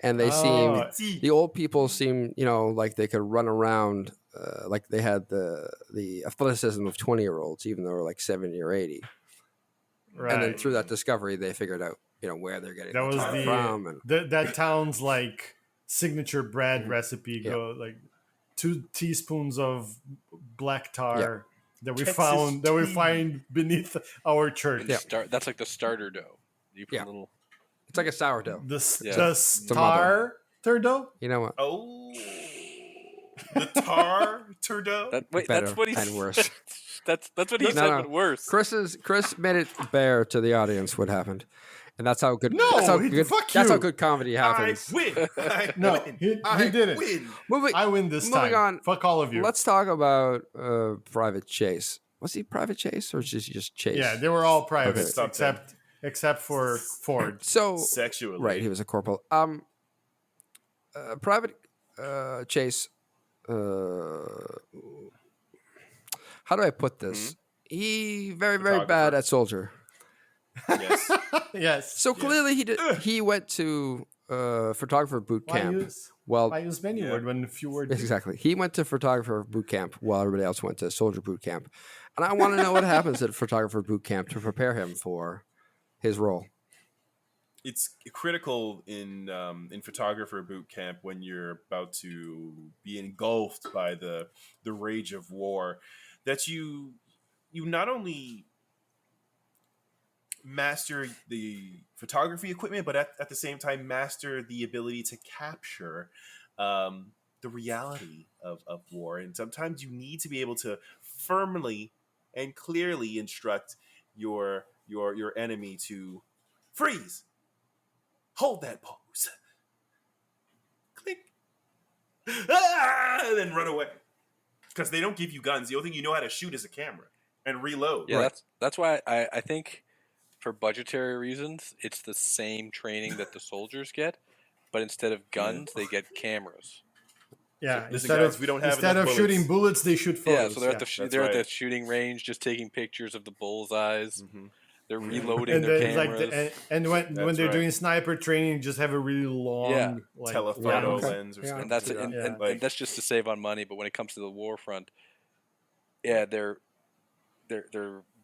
and they Oh. the old people seem, like they could run around, like they had the athleticism of 20-year-olds, even though they were like 70 or 80. Right. And then through that discovery, they figured out, where they're getting That the was tar from. And that town's like signature bread recipe. Yeah. Go like 2 teaspoons of black tar that we Texas find beneath our church. Yeah. That's like the starter dough. You put Yeah. a little. it's like a sourdough. The Yeah. star turdo. You know what? Oh, the tar turdo. Wait, Better that's what he and worse. That's what he No, said, no. but worse. Chris made it bare to the audience what happened, and that's how good. No, that's how he- good, fuck That's how you. good comedy I happens. win. I No, win. he I didn't. win. Moving, I win this moving time. on. Fuck all of you. Let's talk about Private Chase. Was he Private Chase or just Chase? Yeah, they were all private Okay. except for Ford. So Sexually. right, he was a corporal. Private Chase. How do I put this? He very bad Photographer. at soldier. Yes. Yes. So clearly he went to photographer boot camp. Why use many word when few words? Exactly. He went to photographer boot camp while everybody else went to soldier boot camp. And I want to know what happens at photographer boot camp to prepare him for his role. It's critical in photographer boot camp when you're about to be engulfed by the rage of war, that you not only master the photography equipment, but at the same time master the ability to capture the reality of war. And sometimes you need to be able to firmly and clearly instruct your enemy to freeze, hold that pose, click, and then run away. Because they don't give you guns. The only thing you know how to shoot is a camera and reload. Yeah, that's why I think for budgetary reasons, it's the same training that the soldiers get, but instead of guns, they get cameras. Yeah, Listen, guys, we don't have instead enough of shooting bullets. bullets, they shoot photos. Yeah, so they're at the That's they're at right. the shooting range, just taking pictures of the bullseyes. Mm-hmm. They're reloading and their then, cameras. and when That's they're right. doing sniper training, just have a really long Telephoto okay. lens or Yeah. something. And that's and that's just to save on money. But when it comes to the war front, yeah, they're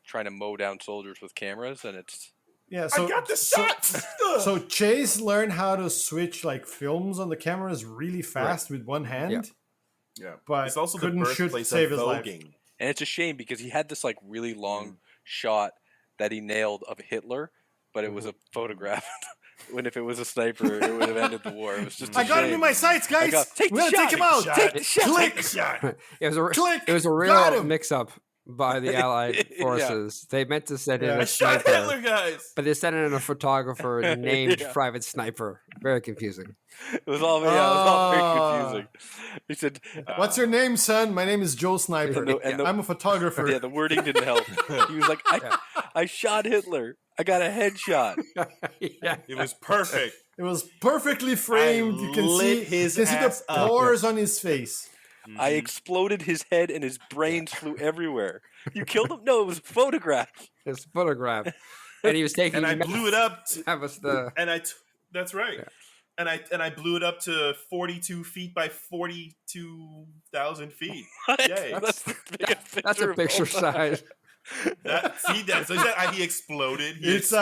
trying to mow down soldiers with cameras, and it's Yeah, so I got the shots. So Chase learned how to switch like films on the cameras really fast with one hand. Yeah, but it's also the couldn't shoot birthplace save of his life. voguing. and it's a shame because he had this like really long shot that he nailed of Hitler, but it was a photograph. When if it was a sniper, it would have ended the war. It was just a I got him shame. in my sights, guys. Take We're the gonna take shot. him out. Take the shot. Click. Take a shot. It was a Got real him. mix-up by the Allied Yeah. forces. They meant to send in Yeah. I a shot sniper, Hitler, guys. but they sent in a photographer named Yeah. Private Sniper. Very confusing. It was all very Ah. confusing. He said, What's your name, son? My name is Joe Sniper. And the- I'm a photographer. "Yeah, the wording didn't help." He was like, "I shot Hitler. I got a headshot." Yeah. It was perfect. It was perfectly framed. I You can lit see his you can see ass the up. pores on his face. I exploded his head and his brains flew everywhere. You killed him? No, it was a photograph. It's a photograph, and he was taking. And I blew it up. That was the. And that's right. Yeah. And I blew it up to 42 feet by 42,000 feet. What? Yay. That's the biggest That's a of picture all time. size. He exploded. It's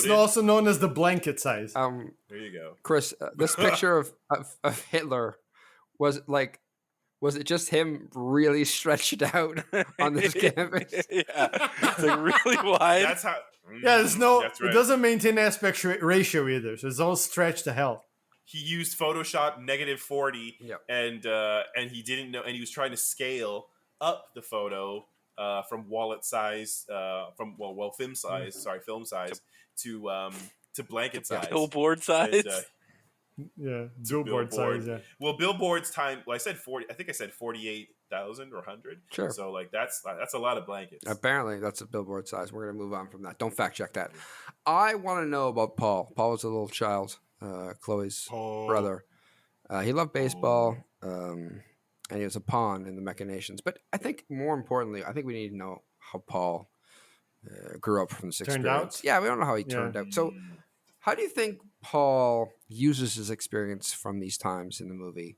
also known as the blanket size. There you go. Chris, this picture of Hitler was like. Was it just him really stretched out on this canvas? Yeah, it's like really wide. That's how. Yeah, there's no. That's right. It doesn't maintain aspect ratio either, so it's all stretched to hell. He used Photoshop -40, Yep. and he didn't know, and he was trying to scale up the photo from wallet size, film size to blanket size. Billboard size. And, Yeah, billboard size. Yeah. Well, Billboard's time. Well, I said 40. I think I said 48,000 or 100. Sure. So like that's a lot of blankets. Apparently, that's a billboard size. We're gonna move on from that. Don't fact check that. I want to know about Paul. Paul was a little child, Chloe's brother. He loved baseball, and he was a pawn in the machinations. But I think more importantly, I think we need to know how Paul grew up from this Turned experience. out? Yeah, we don't know how he turned out. So, how do you think Paul uses his experience from these times in the movie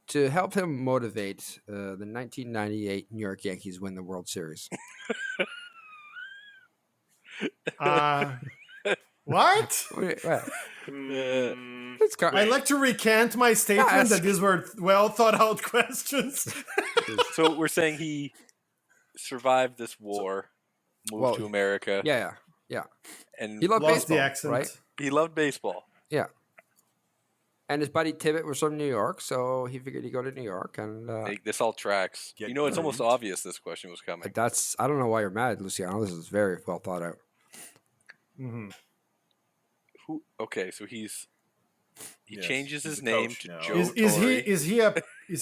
to help him motivate the 1998 New York Yankees win the World Series? What? I'd like to recant my statement that these were well thought out questions. So we're saying he survived this war, moved to America. Yeah. And he loved Lost baseball, the accent. right? He loved baseball. Yeah. And his buddy Tibbet was from New York, so he figured he'd go to New York. And this all tracks. It's almost obvious this question was coming. I don't know why you're mad, Luciano. This is very well thought out. Mm-hmm. Okay, so he changes his name to Joe. Is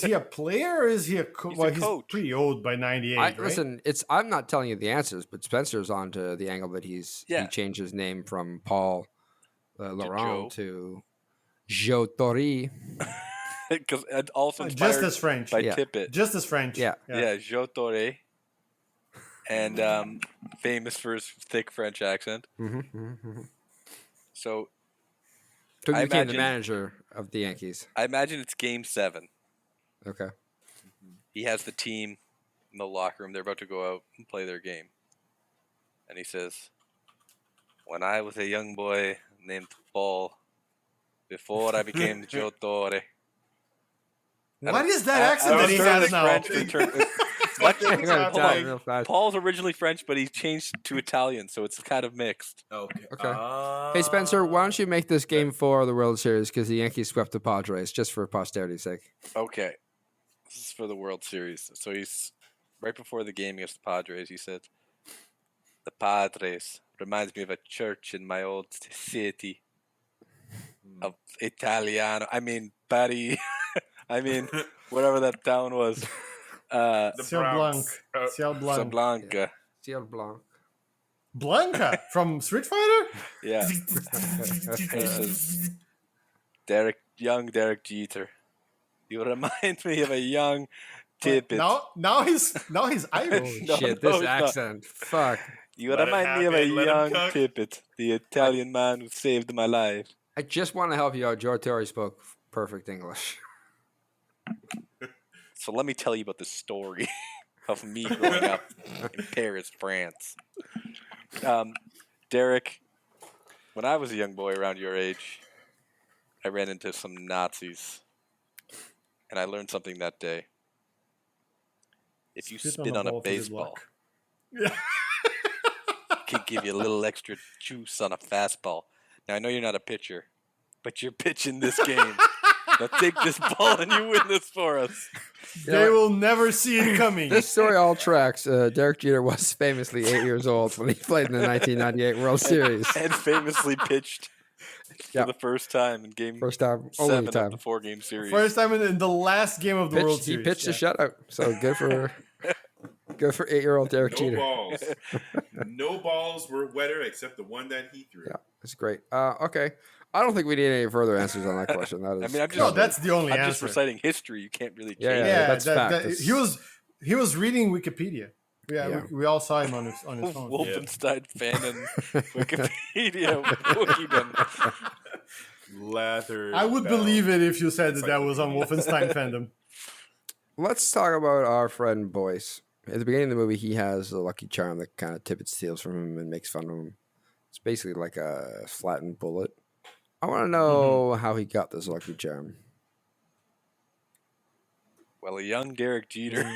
he a player or is he a coach? Well, he's pretty old by 98. Right? Listen, I'm not telling you the answers, but Spencer's on to the angle that he changed his name from Paul Laurent to Joe Torre. Because also just as French by Tippett. Just as French. Yeah, Joe Torre. And famous for his thick French accent. So he became the manager of the Yankees. I imagine it's Game 7. Okay. He has the team in the locker room. They're about to go out and play their game. And he says, "When I was a young boy named Paul, before I became Joe Torre." What is that accent that he has now? Paul's originally French, but he changed to Italian, so it's kind of mixed. Okay. Hey, Spencer, why don't you make this Game 4 of the World Series because the Yankees swept the Padres, just for posterity's sake. Okay. This is for the World Series. So he's right before the game against the Padres, he said, "The Padres reminds me of a church in my old city of Italiano. I mean, Bari. I mean, whatever that town was. Ciel Blanca. Ciel Blanc. Blanca from Street Fighter? Yeah. Young Derek Jeter. You remind me of a young Tippett. Now he's Irish. This accent. Fuck. You remind me of a young Tippett, the Italian man who saved my life. I just want to help you out. Joe Torre spoke perfect English. So let me tell you about the story of me growing up in Paris, France. Derek, when I was a young boy around your age, I ran into some Nazis. And I learned something that day. If you spit on a baseball, it can give you a little extra juice on a fastball. Now, I know you're not a pitcher, but you're pitching this game. Now take this ball and you win this for us. They will never see it coming. This story all tracks. Derek Jeter was famously 8 years old when he played in the 1998 World Series. And famously pitched for the first time in Game 7 of the 4-game series. First time in the last game of the World Series. He pitched a shutout. So good for 8-year-old Derek Jeter. Balls. No balls were wetter except the one that he threw. Yeah, that's great. Okay. I don't think we need any further answers on that question. That is, that's the only answer. I'm just reciting history. You can't really change. Yeah, that's fact. He was reading Wikipedia. Yeah. We all saw him on his phone. Wolfenstein fan and Wikipedia. Lather. I would believe it if you said that was on Wolfenstein fandom. Let's talk about our friend Boyce. At the beginning of the movie, he has a lucky charm that kind of Tippett steals from him and makes fun of him. It's basically like a flattened bullet. I want to know how he got this lucky charm. Well, a young Derek Jeter.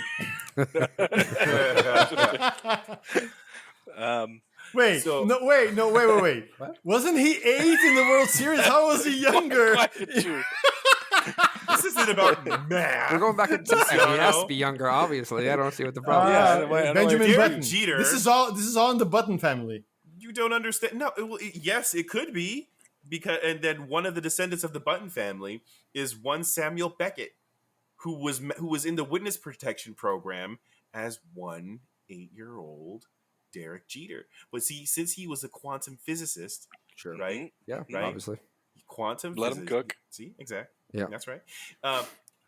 Wait. What? Wasn't he 8 in the World Series? How was he younger? This isn't about math. We're going back in time. He has to be younger, obviously. I don't see what the problem is. Benjamin Button. Jeter. This is all in the Button family. You don't understand. No, yes, it could be. and then one of the descendants of the Button family is one Samuel Beckett, who was in the witness protection program as one 8-year-old Derek Jeter. But see, since he was a quantum physicist, Sure. right? Yeah, right? Obviously. Quantum Let physics. him cook. See, exactly. Yeah. That's right.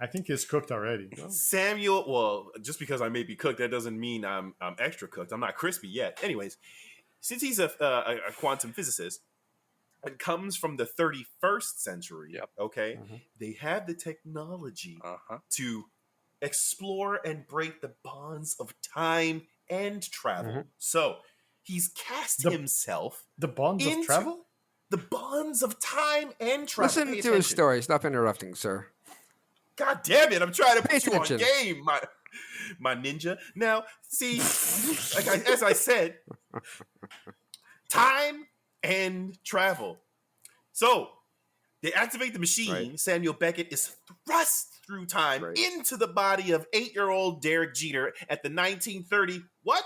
I think he's cooked already. Samuel, well, just because I may be cooked, that doesn't mean I'm extra cooked. I'm not crispy yet. Anyways, since he's a quantum physicist, it comes from the 31st century. Yep. Okay, they had the technology to explore and break the bonds of time and travel. So he's cast himself the bonds of travel. The bonds of time and travel. Listen to his story. Stop interrupting, sir. God damn it! I'm trying to put you on attention. game, my ninja. Now, see, as I said, time and travel. So they activate the machine. Right. Samuel Beckett is thrust through time into the body of 8-year-old Derek Jeter at the 1930 what?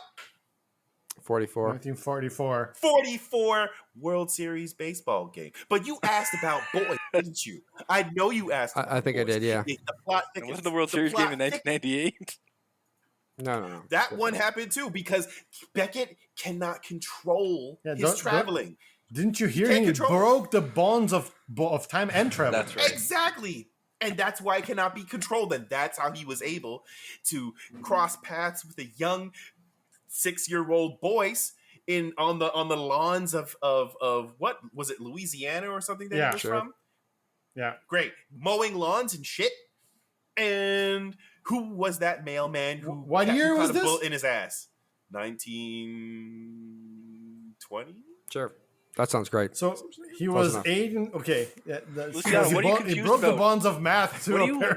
1944 World Series baseball game. But you asked about boys, didn't you? I know you asked. I think boys. I did. Yeah. Wasn't the World Series game in 1998? No. That one happened too because Beckett cannot control his traveling. Didn't you hear he broke the bonds of time and travel? That's right. Exactly. And that's why it cannot be controlled. And that's how he was able to cross paths with a young 6-year-old boys on the lawns of what was it, Louisiana or something that he was from? Yeah. Great. Mowing lawns and shit. And who was that mailman who what year was a this? bullet in his ass? 1920? Sure. That sounds great. So he was 8. Okay. Luciano, he broke the bonds of math too.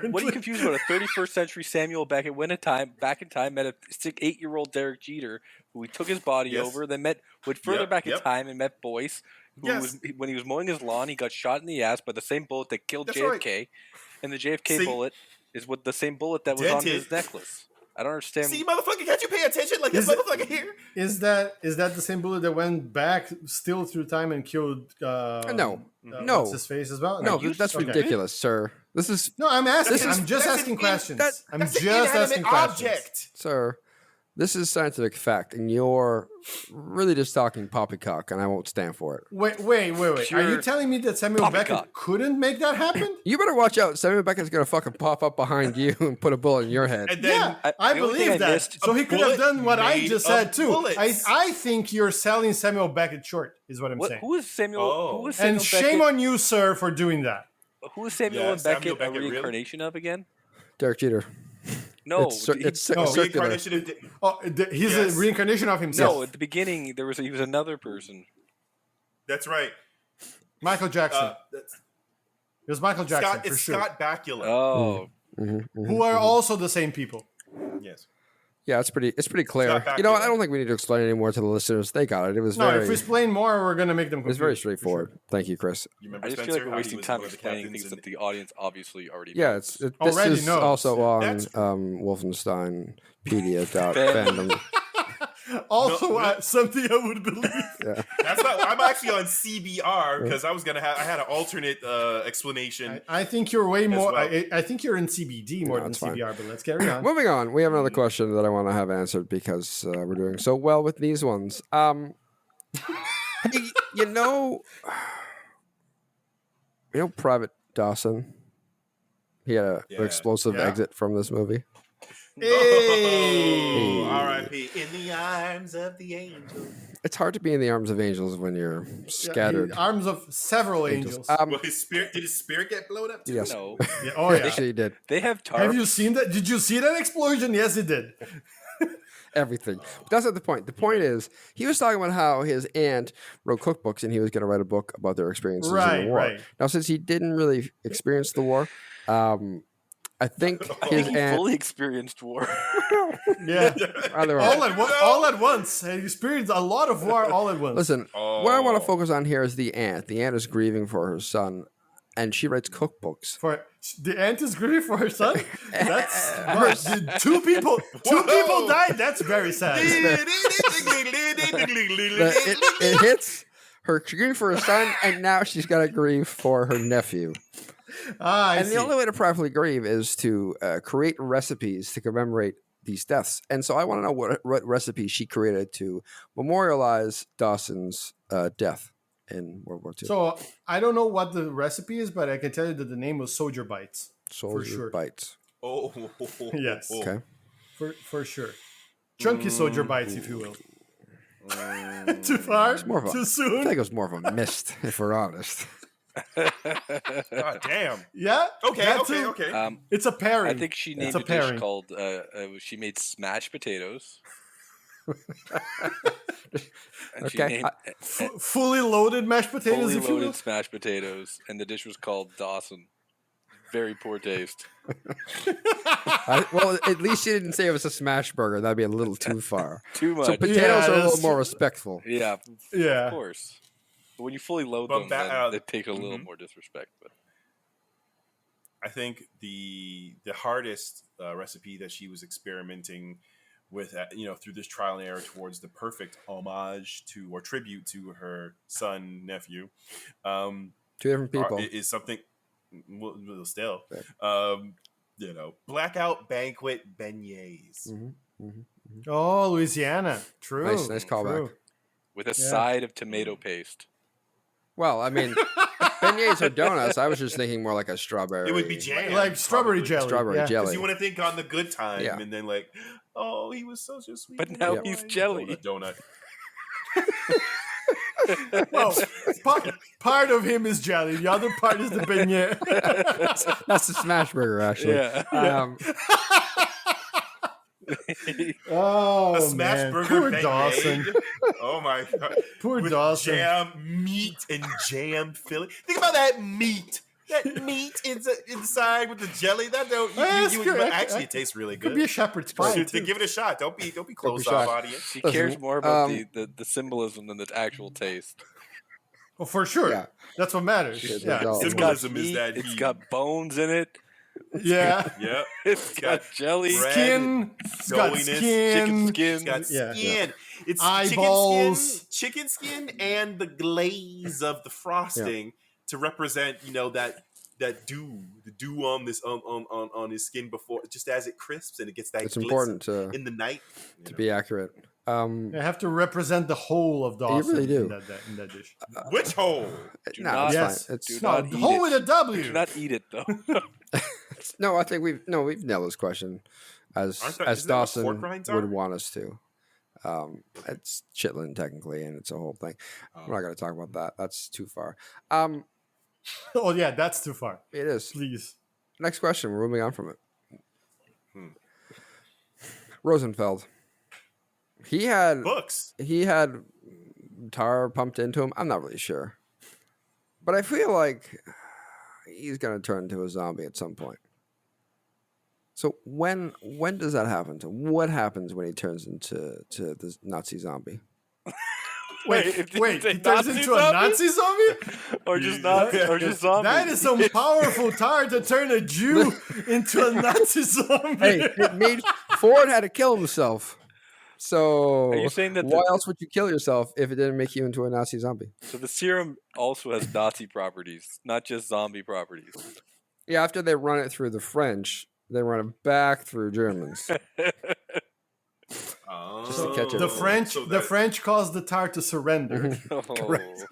What are you confused about? A 31st century Samuel Beckett went back in time, met a 8-year-old Derek Jeter, who he took his body over, then went further back in time and met Boyce, who was when he was mowing his lawn, he got shot in the ass by the same bullet that killed JFK, and the JFK bullet is the same bullet that was on his necklace. I don't understand. See, motherfucker, can't you pay attention like this motherfucker here? Is that the same bullet that went back still through time and killed no. What's his face as well? No, that's ridiculous, sir. This is I'm asking. I'm just asking questions. I'm just asking questions. Sir, this is scientific fact, and you're really just talking poppycock, and I won't stand for it. Wait. Are you telling me that Samuel Beckett couldn't make that happen? You better watch out. Samuel Beckett's going to fucking pop up behind you and put a bullet in your head. And then, I believe that. So he could have done what I just said, too. I think you're selling Samuel Beckett short, is what I'm saying. Who is Samuel? Who is Samuel and shame on you, sir, for doing that. Who is Samuel Beckett a reincarnation of again? Derek Jeter. No, it's circular. He's a reincarnation of himself. No, at the beginning he was another person. That's right. Michael Jackson. It was Michael Jackson for sure. Scott Bakula. Oh, who are also the same people. Yes. Yeah, it's pretty clear. You know, I don't think we need to explain any more to the listeners. They got it. It was if we explain more, we're going to make them confused. It was very straightforward. Sure. Thank you, Chris. I just feel like we're wasting time explaining things that the audience obviously already knows. Yeah, this is also on Wolfensteinpedia.fandom. Also, something I would believe. Yeah. That's not. I'm actually on CBR because I had an alternate explanation. I think you're way more. Well. I think you're in CBD more than CBR. But let's carry on. Moving on. We have another question that I want to have answered because we're doing so well with these ones. You know, Private Dawson. He had an explosive exit from this movie. Hey. R.I.P. In the arms of the angel. It's hard to be in the arms of angels when you're scattered. Arms of several angels. Well, did his spirit get blown up too? Yes. No. Actually, he did. They have tarps. Have you seen that? Did you see that explosion? Yes, it did. Everything. But that's not the point. The point is, he was talking about how his aunt wrote cookbooks and he was going to write a book about their experiences in the war. Right. Now, since he didn't really experience the war, I think his aunt fully experienced war. Yeah, all at once. He experienced a lot of war all at once. Listen, what I want to focus on here is the aunt. The aunt is grieving for her son, and she writes cookbooks. The aunt is grieving for her son. That's two people died. That's very sad. It hits She grieved for her son, and now she's got to grieve for her nephew. I and see. the only way to properly grieve is to create recipes to commemorate these deaths. And so I want to know what recipe she created to memorialize Dawson's death in World War II. So I don't know what the recipe is, but I can tell you that the name was Soldier Bites. Soldier for sure. Bites. Oh, yes. Okay. For sure. Chunky Soldier Bites, if you will. Too far? Too soon? I think it was more of a mist, if we're honest. God damn. Yeah. Okay. It's a pairing. I think she named a dish called. She made smashed potatoes. Okay. Fully loaded mashed potatoes. Fully loaded smashed potatoes, and the dish was called Dawson. Very poor taste. Well, at least she didn't say it was a smash burger. That'd be a little too far. Too much. So potatoes are a little more respectful. Yeah. Yeah. Of course. But when you fully load them, then they take a little more disrespect. But I think the hardest recipe that she was experimenting with, through this trial and error towards the perfect homage to or tribute to her son nephew, two different people, is something. Well, still, blackout banquet beignets. Oh, Louisiana. True. Nice callback. With a side of tomato paste. Well, I mean, beignets are donuts. I was just thinking more like a strawberry. It would be jam. Like strawberry jelly. Strawberry jelly. Because you want to think on the good time, and then he was such a sweet. But now he's jelly. Donut. Well, part of him is jelly. The other part is the beignet. That's the smash burger, actually. Yeah. Oh, a smash burger. Poor Dawson. Oh my god. Poor With Dawson. Jam, meat, and jam filling. Think about that meat. That meat inside with the jelly. That actually it tastes really good. Could be a shepherd's pie. Give it a shot. Don't be closed off, audience. She cares more about the symbolism than the actual taste. Oh, for sure. Yeah. That's what matters. Symbolism is that it's got bones in it. Yeah. Yeah. It's got jelly. Skin. It's got skin. Chicken skin. It's got skin. Yeah. It's eyeballs. Chicken skin and the glaze of the frosting to represent, that dew, the dew on this on his skin before, just as it crisps and it gets that. It's important to in the night be accurate. I have to represent the whole of Dawson. You really do. In that dish. Which whole? It's fine. It's not the whole with a W. Do not eat it though. No, I think we've nailed this question as Dawson would want us to. It's chitlin technically, and it's a whole thing. We're not going to talk about that. That's too far. Oh yeah, that's too far. It is. Please. Next question. We're moving on from it. Rosenfeld. He had books. He had tar pumped into him. I'm not really sure, but I feel like he's going to turn into a zombie at some point. So when does that happen? So what happens when he turns into the Nazi zombie? Wait, he turns into a Nazi zombie? Or just zombie? That is some powerful tar to turn a Jew into a Nazi zombie. Hey, Ford had to kill himself. So are you saying that why else would you kill yourself if it didn't make you into a Nazi zombie? So the serum also has Nazi properties, not just zombie properties. Yeah, after they run it through the French, they run it back through Germans. Just to catch it. The French caused the tar to surrender. Correct.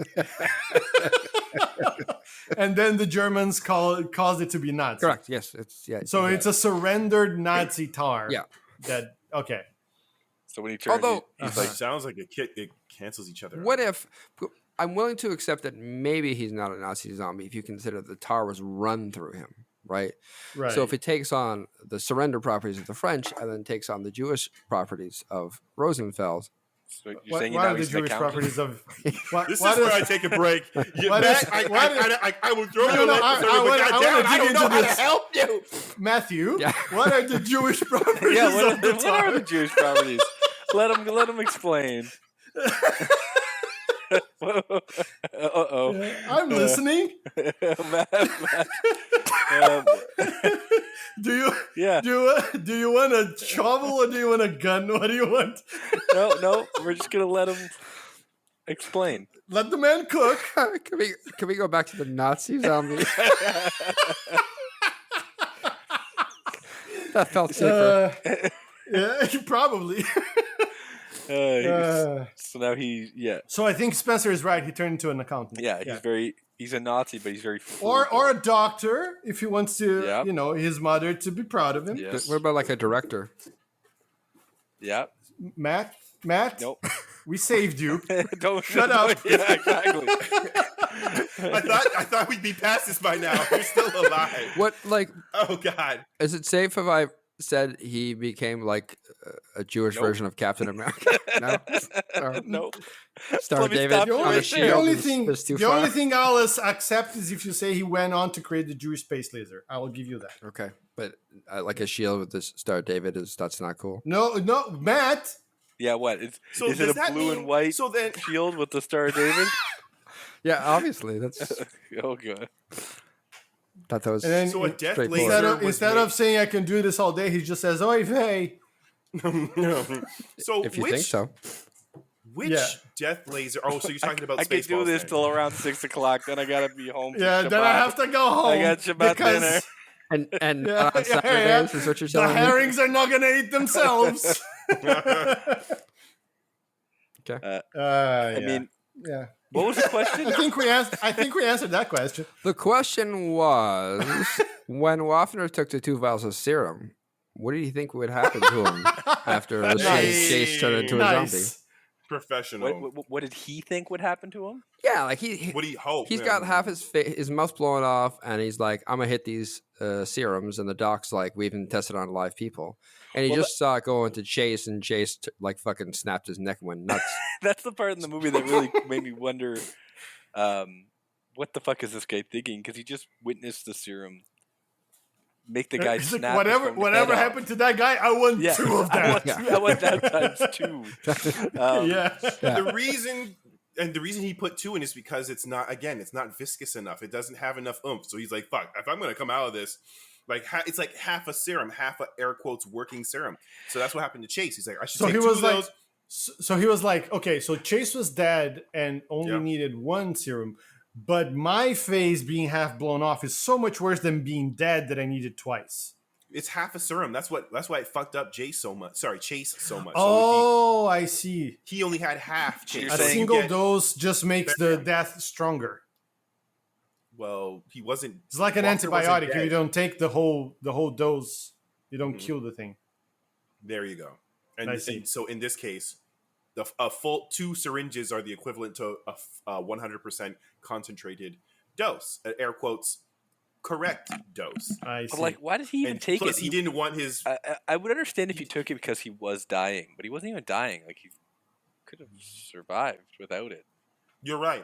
And then the Germans caused it to be Nazi. Correct. Yes. It's a surrendered Nazi tar. Yeah. Okay. So when he turns, sounds like it cancels each other. What if I'm willing to accept that maybe he's not a Nazi zombie if you consider the tar was run through him, right? Right. So if it takes on the surrender properties of the French and then takes on the Jewish properties of Rosenfeld. So you're saying what are the Jewish properties of? This is where I take a break. I will throw you. I don't know how to help you, Matthew. Yeah. What are the Jewish properties? What are the Jewish properties? Let him explain. I'm listening. Matt. Do you want a shovel or do you want a gun? What do you want? No. We're just gonna let him Explain. Let the man cook. Can we go back to the Nazi zombie? That felt safer. Yeah, probably. So now he. So I think Spencer is right. He turned into an accountant. Yeah, he's a Nazi, but he's very or a doctor if he wants to, his mother to be proud of him. Yes. What about like a director? Yeah. Matt. Nope. We saved you. Don't shut up. Yeah, exactly. I thought we'd be past this by now. We're still alive. What Oh God. Is it safe if I said he became like a Jewish version of Captain America? No. No. Star David on a shield. The only thing I'll accept is if you say he went on to create the Jewish space laser. I will give you that. Okay, but like a shield with this Star David that's not cool. No, Matt. Yeah, what? Is it a blue and white shield with the Star David? Yeah, obviously that's. Oh god. That was. And then so a death laser instead of saying I can do this all day, he just says, "Oy vey." So if you think so. Which death laser? Oh, so you're talking about I can do this till around 6 o'clock. Then I gotta be home. Yeah, then I have to go home. I got Shabbat dinner. And on Saturdays is what you're telling me? The herrings are not gonna eat themselves. Okay. I mean, yeah. What was the question? I think we answered that question. The question was, when Waffner took the 2 vials of serum, what do you think would happen to him after Jace turned into a zombie? Professional. What did he think would happen to him? Yeah, like what do you hope? He's got half his mouth blown off, and he's like, "I'm gonna hit these serums," and the doc's like, "We even tested on live people," and he just saw it go into Chase, and Chase like fucking snapped his neck and went nuts. That's the part in the movie that really made me wonder, what the fuck is this guy thinking? Because he just witnessed the serum make the guy snap. Whatever happened to that guy, I want 2 of that. I want that times 2. The reason he put 2 in is because it's not viscous enough. It doesn't have enough oomph. So he's like, fuck, if I'm going to come out of this, like it's like half a serum, half a air quotes working serum. So that's what happened to Chase. He's like, I should take 2 of those. So he was like, okay, so Chase was dead and only needed 1 serum. But my face being half blown off is so much worse than being dead that I needed twice. It's half a serum. That's why it fucked up Chase so much. Oh, I see. He only had half Chase. A single dose just makes the death stronger. Well, he wasn't. It's like an antibiotic. You don't take the whole dose. You don't kill the thing. There you go. And so in this case, a full 2 syringes are the equivalent to a 100% concentrated dose. Air quotes, correct dose. I see. But like, why did he even take it? He didn't want his. I would understand if he took it because he was dying, but he wasn't even dying. Like he could have survived without it. You're right.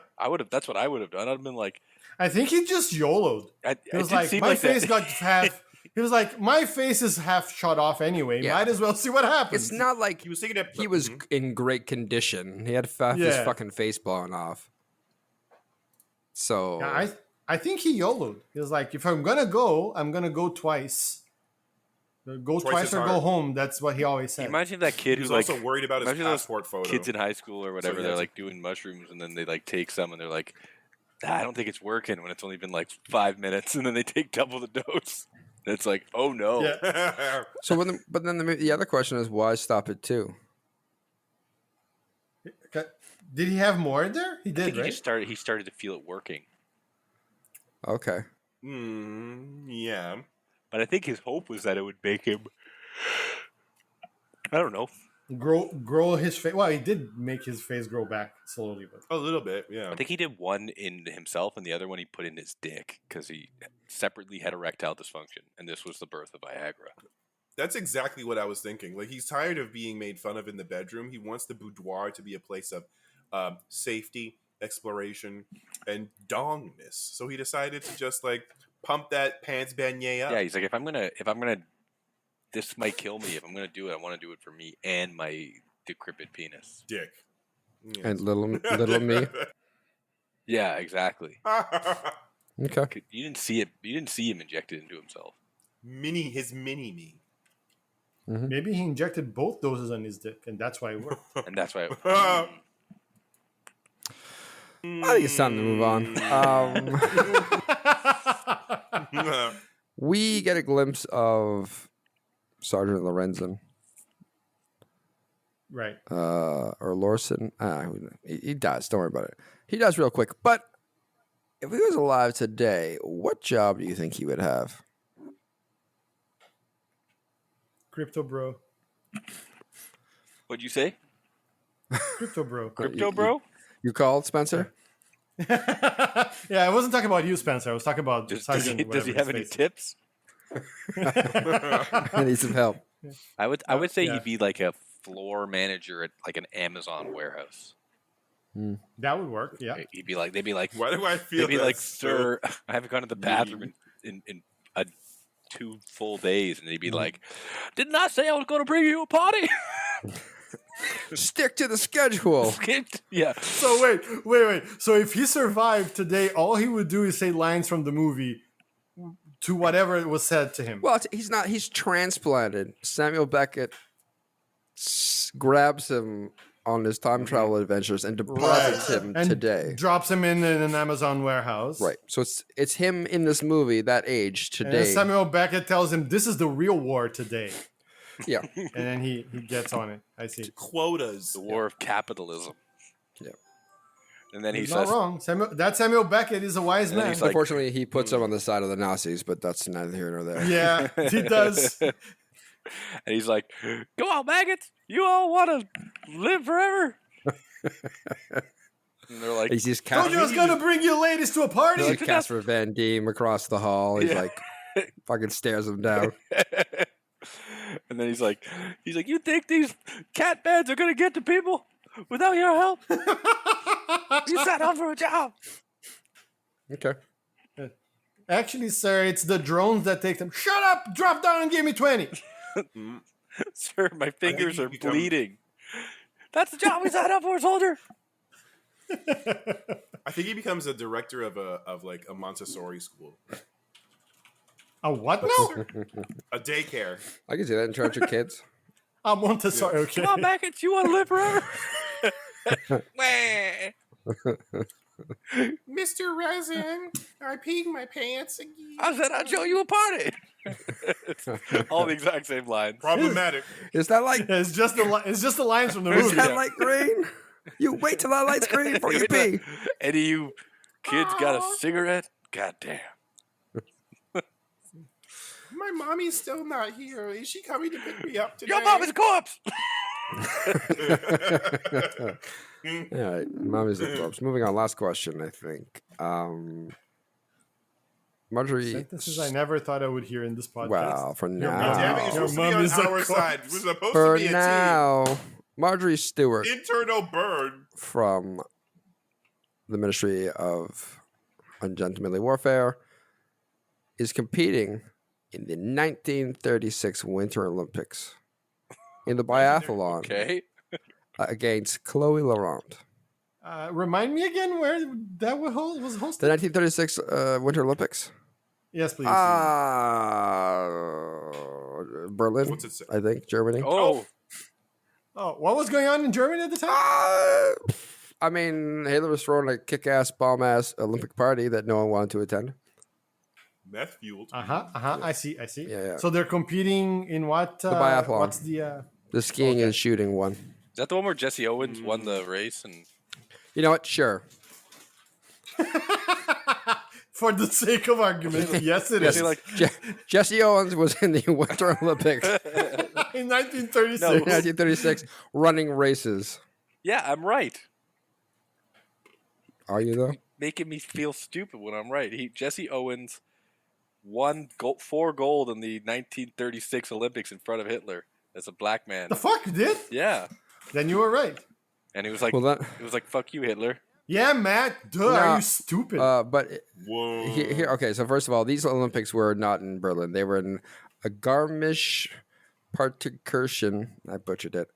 That's what I would have done. I'd have been like, I think he just YOLO'd. He was like, my face got half. He was like, my face is half shot off anyway. Yeah. Might as well see what happens. It's not like he was thinking he was in great condition. He had his fucking face blown off. So I think he YOLO'd. He was like, if I'm gonna go twice. Go twice or go home. That's what he always said. Imagine that kid who's also worried about his passport photo. Kids in high school or whatever, they're like doing mushrooms and then they like take some and they're like, I don't think it's working when it's only been like 5 minutes, and then they take double the dose. And it's like, oh no. Yeah. So but then the other question is, why stop it too? Did he have more in there? He did, I think right? He started to feel it working. Okay. Yeah. But I think his hope was that it would make him, I don't know, grow his face. Well, he did make his face grow back slowly, but a little bit. Yeah. I think he did one in himself, and the other one he put in his dick because he separately had erectile dysfunction, and this was the birth of Viagra. That's exactly what I was thinking. Like, he's tired of being made fun of in the bedroom. He wants the boudoir to be a place of safety, exploration, and dongness. So he decided to just like pump that pants beignet up. Yeah, he's like, if I'm gonna, this might kill me. If I'm gonna do it, I want to do it for me and my decrepit penis. Dick. Yes. And little me. Yeah, exactly. Okay. You didn't see it. You didn't see him injected into himself. His mini me. Mm-hmm. Maybe he injected both doses on his dick, and that's why it worked. And that's why. I think it's time to move on. We get a glimpse of Sergeant Lorenzen. Right. Or Lorson. He dies. Don't worry about it. He dies real quick. But if he was alive today, what job do you think he would have? Crypto bro. What'd you say? Crypto bro. Crypto bro? You called, Spencer? Yeah, I wasn't talking about you, Spencer. I was talking about Does Sergeant. he have any tips? I need some help. I would say yeah. he'd be like a floor manager at like an Amazon warehouse. That would work. Yeah. They'd be like, Why do I feel? they'd be that like, so sir, I haven't gone to the bathroom mean? in 2 full days, and they'd be like, didn't I say I was going to bring you a party? Stick to the schedule. Yeah. So wait. So if he survived today, all he would do is say lines from the movie to whatever was said to him. Well, he's not. He's transplanted. Samuel Beckett grabs him on his time travel adventures and deposits him and today. drops him in an Amazon warehouse. Right. So it's him in this movie, that age, And today. then Samuel Beckett tells him, "This is the real war today." Yeah. And then he gets on it. I see. Quotas. The war of capitalism. Yeah. And then he He's says, not wrong. Samuel Beckett is a wise And then man. he's like- Unfortunately, he puts him on the side of the Nazis, but that's neither here nor there. Yeah, he does. and he's like, come on, maggots, you all want to live forever? And they're like, He's just Told you I was gonna bring you ladies to a party. like Casper Van Diem across the hall. He's Yeah. like, fucking stares him down. and then he's like, you think these cat beds are gonna get to people without your help? You signed up for a job. Okay. Actually, sir, it's the drones that take them. Shut up! Drop down and give me 20. Sir, my fingers you are become- bleeding. That's the job we signed up for, soldier. I think he becomes a director of a Montessori school, A what now? a daycare. I can see that in charge of kids. A Montessori. Okay. Come on, maggots, you want to live forever? Wah. Mr. Resin, I peed my pants again. I said I'd show you a party. All the exact same lines. Problematic. Is that like, It's just the lines from the is movie. that light green? You wait till that light's green before you pee. Any of you kids got a cigarette? God damn. My mommy's still not here. Is she coming to pick me up today? Your mom is a corpse. All right, mommy's a corpse. Moving on. Last question, I think. Marjorie. Sentences I never thought I would hear in this podcast. Wow, for Your now. mom- Damn it, you're Your supposed to be mom on is a our side. corpse. We're supposed For to be a now, Marjorie Stewart team. Internal burn. from the Ministry of Ungentlemanly Warfare is competing in the 1936 Winter Olympics in the biathlon Okay. against Chloe Laurent. Remind me again where that was hosted? The 1936 Winter Olympics? Yes, please. Berlin, What's it say? I think, Germany. Oh, What was going on in Germany at the time? I mean, Hitler was throwing a kick-ass, bomb-ass Olympic party that no one wanted to attend. Meth fueled. I see. Yeah. So they're competing in what? The biathlon. What's the? The skiing and shooting one. is that the one where Jesse Owens won the race? And You know what? Sure. For the sake of argument, yes, it is. Jesse, like, Jesse Owens was in the Winter Olympics in 1936. No. in 1936 running races. yeah, I'm right. Are you, though? Making me feel stupid when I'm right. Jesse Owens won 4 gold in the 1936 Olympics in front of Hitler as a black man. The fuck you did? Yeah, Then you were right. and he was like, Well, that. it was like, "Fuck you, Hitler." Yeah, Matt. Duh, are you stupid? But Whoa. here, okay. So first of all, these Olympics were not in Berlin. They were in a Garmisch-Partenkirchen. I butchered it.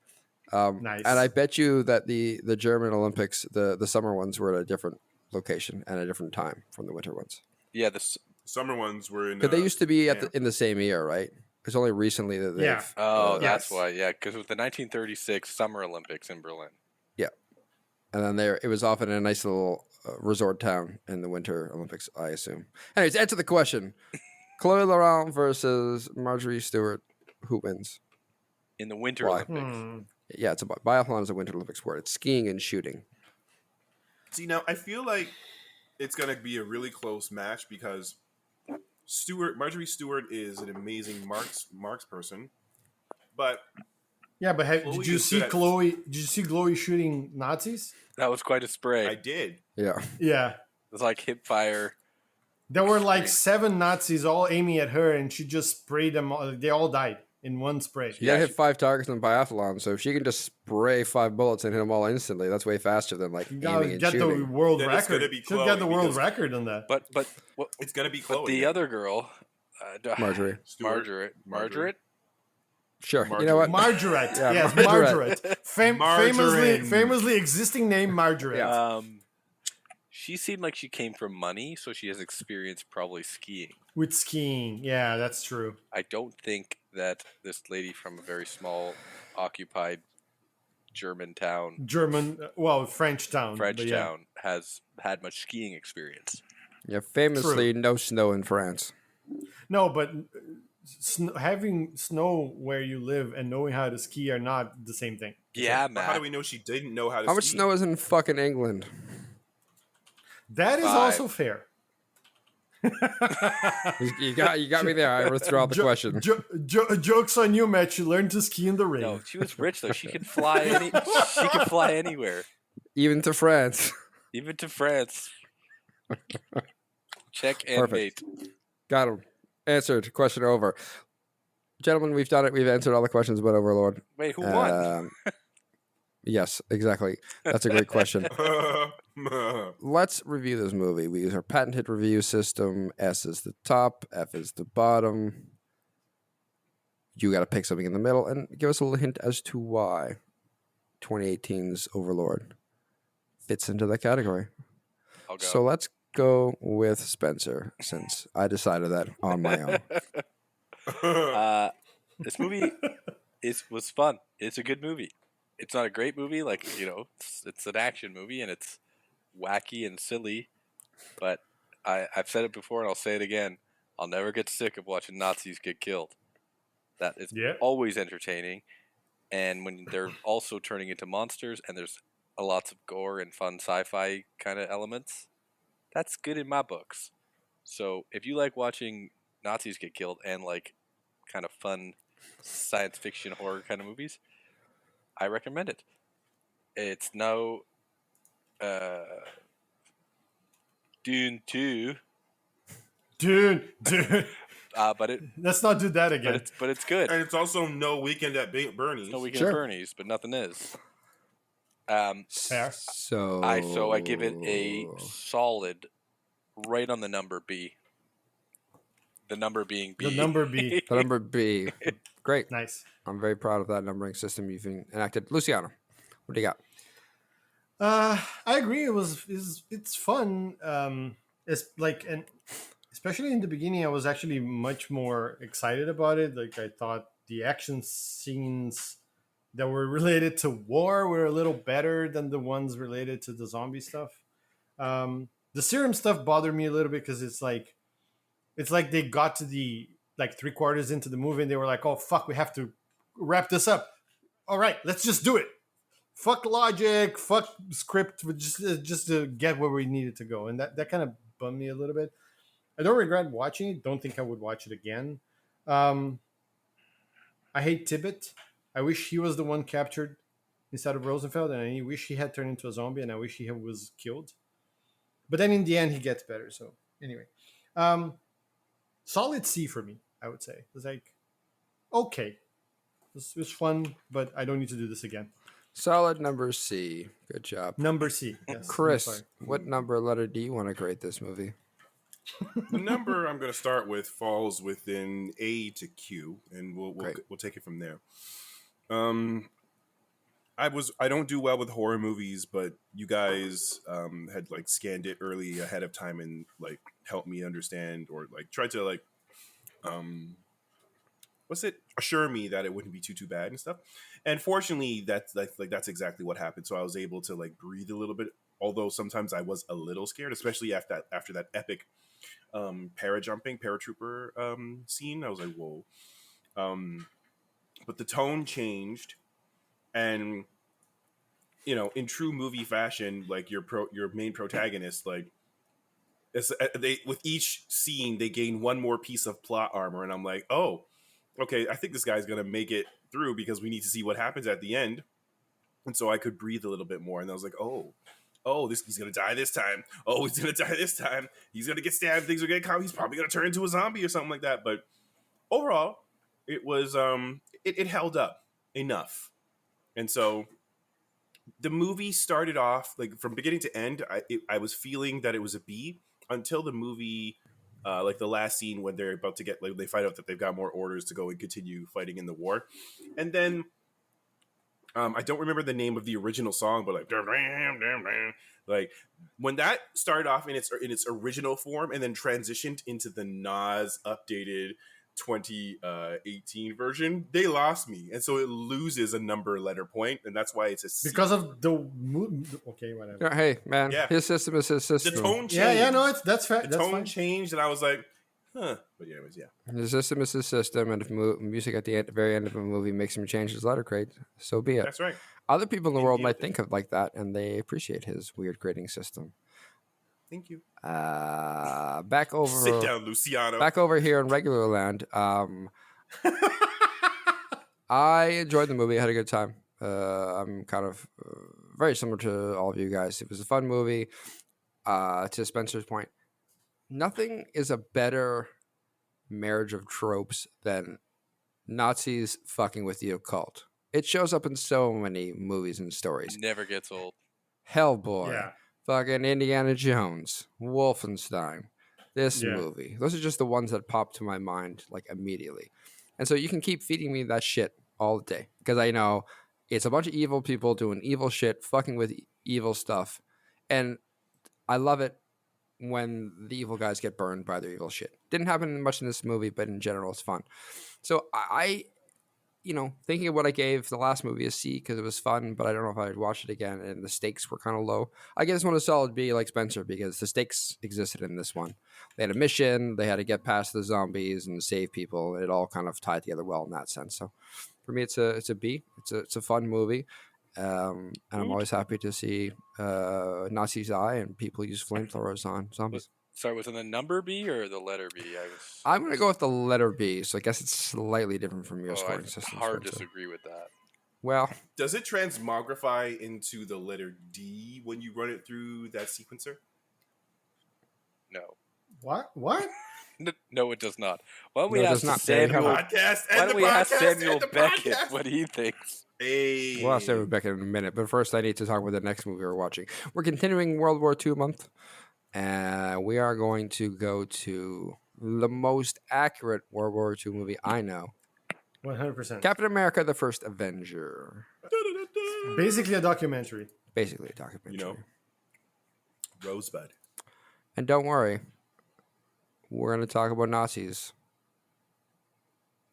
Nice. And I bet you that the German Olympics, the summer ones, were at a different location and a different time from the winter ones. Yeah, this. Summer ones were in. Because they used to be in the same year, right? It's only recently that they've. Yeah. Oh, Yes. that's why. Yeah, because it was the 1936 Summer Olympics in Berlin. And then it was often a nice little resort town in the Winter Olympics, I assume. Anyways, answer the question. Chloe Laurent versus Marjorie Stewart. Who wins? In the Winter Why? Olympics. Yeah, it's a biathlon is a Winter Olympic sport. It's skiing and shooting. See, now I feel like it's going to be a really close match because Marjorie Stewart is an amazing marks person, but Yeah, but Chloe did you is see good at- Chloe? Did you see Chloe shooting Nazis? That was quite a spray. I did. Yeah. Yeah, It was like hip fire. there were like Extreme. 7 Nazis all aiming at her, and she just sprayed them. They all died in one spray. You gotta hit she- 5 targets in biathlon, so if she can just spray 5 bullets and hit them all instantly, that's way faster than like You aiming gotta and get the shooting. world Then it's record. gonna be She'll get the Chloe, world because- record on that. But It's going to be Chloe. but the other girl, Marjorie. Stewart. Margaret. Sure. You know what? Margaret. Yeah, Yes, Margaret. Margaret. Famously existing name Margaret. Yeah. She seemed like she came from money, so she has experience probably skiing. With skiing. Yeah, that's true. I don't think that this lady from a very small, occupied German town, French town. French but yeah. town, has had much skiing experience. Yeah, famously no snow in France. No, but having snow where you live and knowing how to ski are not the same thing. Yeah, But how do man. we know she didn't know how to How much ski? snow is in fucking England? That is 5. also fair. You got me there. I withdrew out the question. Jokes on you, Matt. You learned to ski in the rain. No, she was rich though. She could fly she could fly anywhere, Even to France. even to France. Check and Perfect. mate. Got him. Answered. Question over. Gentlemen, we've done it. We've answered all the questions about Overlord. Wait, who won? Yes, exactly. That's a great question. Let's review this movie. We use our patented review system. S is the top, F is the bottom. You got to pick something in the middle and give us a little hint as to why 2018's Overlord fits into that category. I'll go. So let's go with Spencer, since I decided that on my own. This movie was fun. It's a good movie. It's not a great movie, like, you know, it's an action movie and it's wacky and silly. But I've said it before and I'll say it again. I'll never get sick of watching Nazis get killed. That is always entertaining. And when they're also turning into monsters and there's lots of gore and fun sci-fi kind of elements, that's good in my books. So if you like watching Nazis get killed and like kind of fun science fiction horror kind of movies, I recommend it. It's no Dune 2. Dune. But Let's not do that again. but it's good. And it's also no Weekend at Bernie's. No Weekend at Bernie's, but nothing is. Fair. So I give it a solid, right on the number B. The number being B. The number B. The number B. Great. Nice. I'm very proud of that numbering system you've enacted. Luciano, what do you got? I agree. It's fun. It's like, and especially in the beginning, I was actually much more excited about it. Like, I thought the action scenes that were related to war were a little better than the ones related to the zombie stuff. The serum stuff bothered me a little bit because it's like they got to the like 3/4 into the movie and they were like, "Oh fuck, we have to wrap this up. All right, let's just do it. Fuck logic, fuck script, just to get where we needed to go." And that kind of bummed me a little bit. I don't regret watching it. Don't think I would watch it again. I hate Tibbet. I wish he was the one captured instead of Rosenfeld, and I wish he had turned into a zombie, and I wish he was killed. But then in the end, he gets better. So anyway, solid C for me, I would say. It was like, okay, this was fun, but I don't need to do this again. Solid number C. Good job. Number C. Yes, Chris, what number letter do you want to grade this movie? The number I'm going to start with falls within A to Q, and we'll take it from there. I don't do well with horror movies, but you guys had like scanned it early ahead of time and like helped me understand or like tried to like assure me that it wouldn't be too bad and stuff. And fortunately, that's exactly what happened. So I was able to like breathe a little bit Although sometimes I was a little scared, especially after that epic paratrooper scene. I was like, whoa. But the tone changed, and in true movie fashion, like your main protagonist, like they with each scene they gain one more piece of plot armor, and I'm like, oh, okay, I think this guy's gonna make it through because we need to see what happens at the end, and so I could breathe a little bit more. And I was like, oh, he's gonna die this time. Oh, he's gonna die this time. He's gonna get stabbed. Things are gonna come. He's probably gonna turn into a zombie or something like that. But overall, it was it held up enough, and so the movie started off like from beginning to end. I was feeling that it was a B until the movie, like the last scene when they're about to get, like, they find out that they've got more orders to go and continue fighting in the war, and then I don't remember the name of the original song, but like when that started off in its original form and then transitioned into the Nas updated 2018 version, they lost me, and so it loses a number letter point, and that's why it's a C. Because of the okay, whatever. Hey man, his system is his system. The tone changed. Yeah, no, that's fair. The tone changed, and I was like, huh. But anyways, yeah. His system is his system, and if music at the very end of a movie makes him change his letter grade, so be it. That's right. Other people in the world might think of like that, and they appreciate his weird grading system. Thank you. Back over. Sit down, Luciano. Back over here in regular land. I enjoyed the movie. I had a good time. I'm kind of very similar to all of you guys. It was a fun movie. To Spencer's point, nothing is a better marriage of tropes than Nazis fucking with the occult. It shows up in so many movies and stories. Never gets old. Hellboy, fucking Indiana Jones, Wolfenstein, this movie. Those are just the ones that pop to my mind like immediately. And so you can keep feeding me that shit all day because I know it's a bunch of evil people doing evil shit, fucking with evil stuff. And I love it when the evil guys get burned by their evil shit. Didn't happen much in this movie, but in general, it's fun. So I thinking of what I gave the last movie a C because it was fun, but I don't know if I'd watch it again, and the stakes were kind of low. I give this one a solid B like Spencer because the stakes existed in this one. They had a mission, they had to get past the zombies and save people. It all kind of tied together well in that sense. So for me, it's a B. It's a fun movie. And I'm always happy to see Nazis die and people use flamethrowers on zombies. Sorry, was it the number B or the letter B? I'm going to go with the letter B, so I guess it's slightly different from your scoring system. Hard disagree with that. Well, does it transmogrify into the letter D when you run it through that sequencer? No. What? No, it does not. Why don't we ask Samuel Beckett what he thinks? We'll ask Samuel Beckett in a minute, but first I need to talk about the next movie we're watching. We're continuing World War II month, and we are going to go to the most accurate World War II movie I know. 100%. Captain America, the First Avenger. Basically a documentary. Rosebud. And don't worry, we're going to talk about Nazis.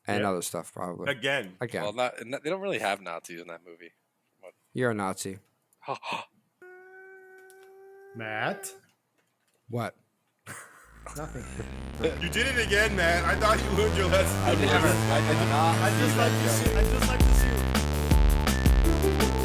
And other stuff, probably. Again. Well, they don't really have Nazis in that movie. What? You're a Nazi. Matt? What? Nothing. You did it again, man. I thought you learned your lesson. I did not. I just like to see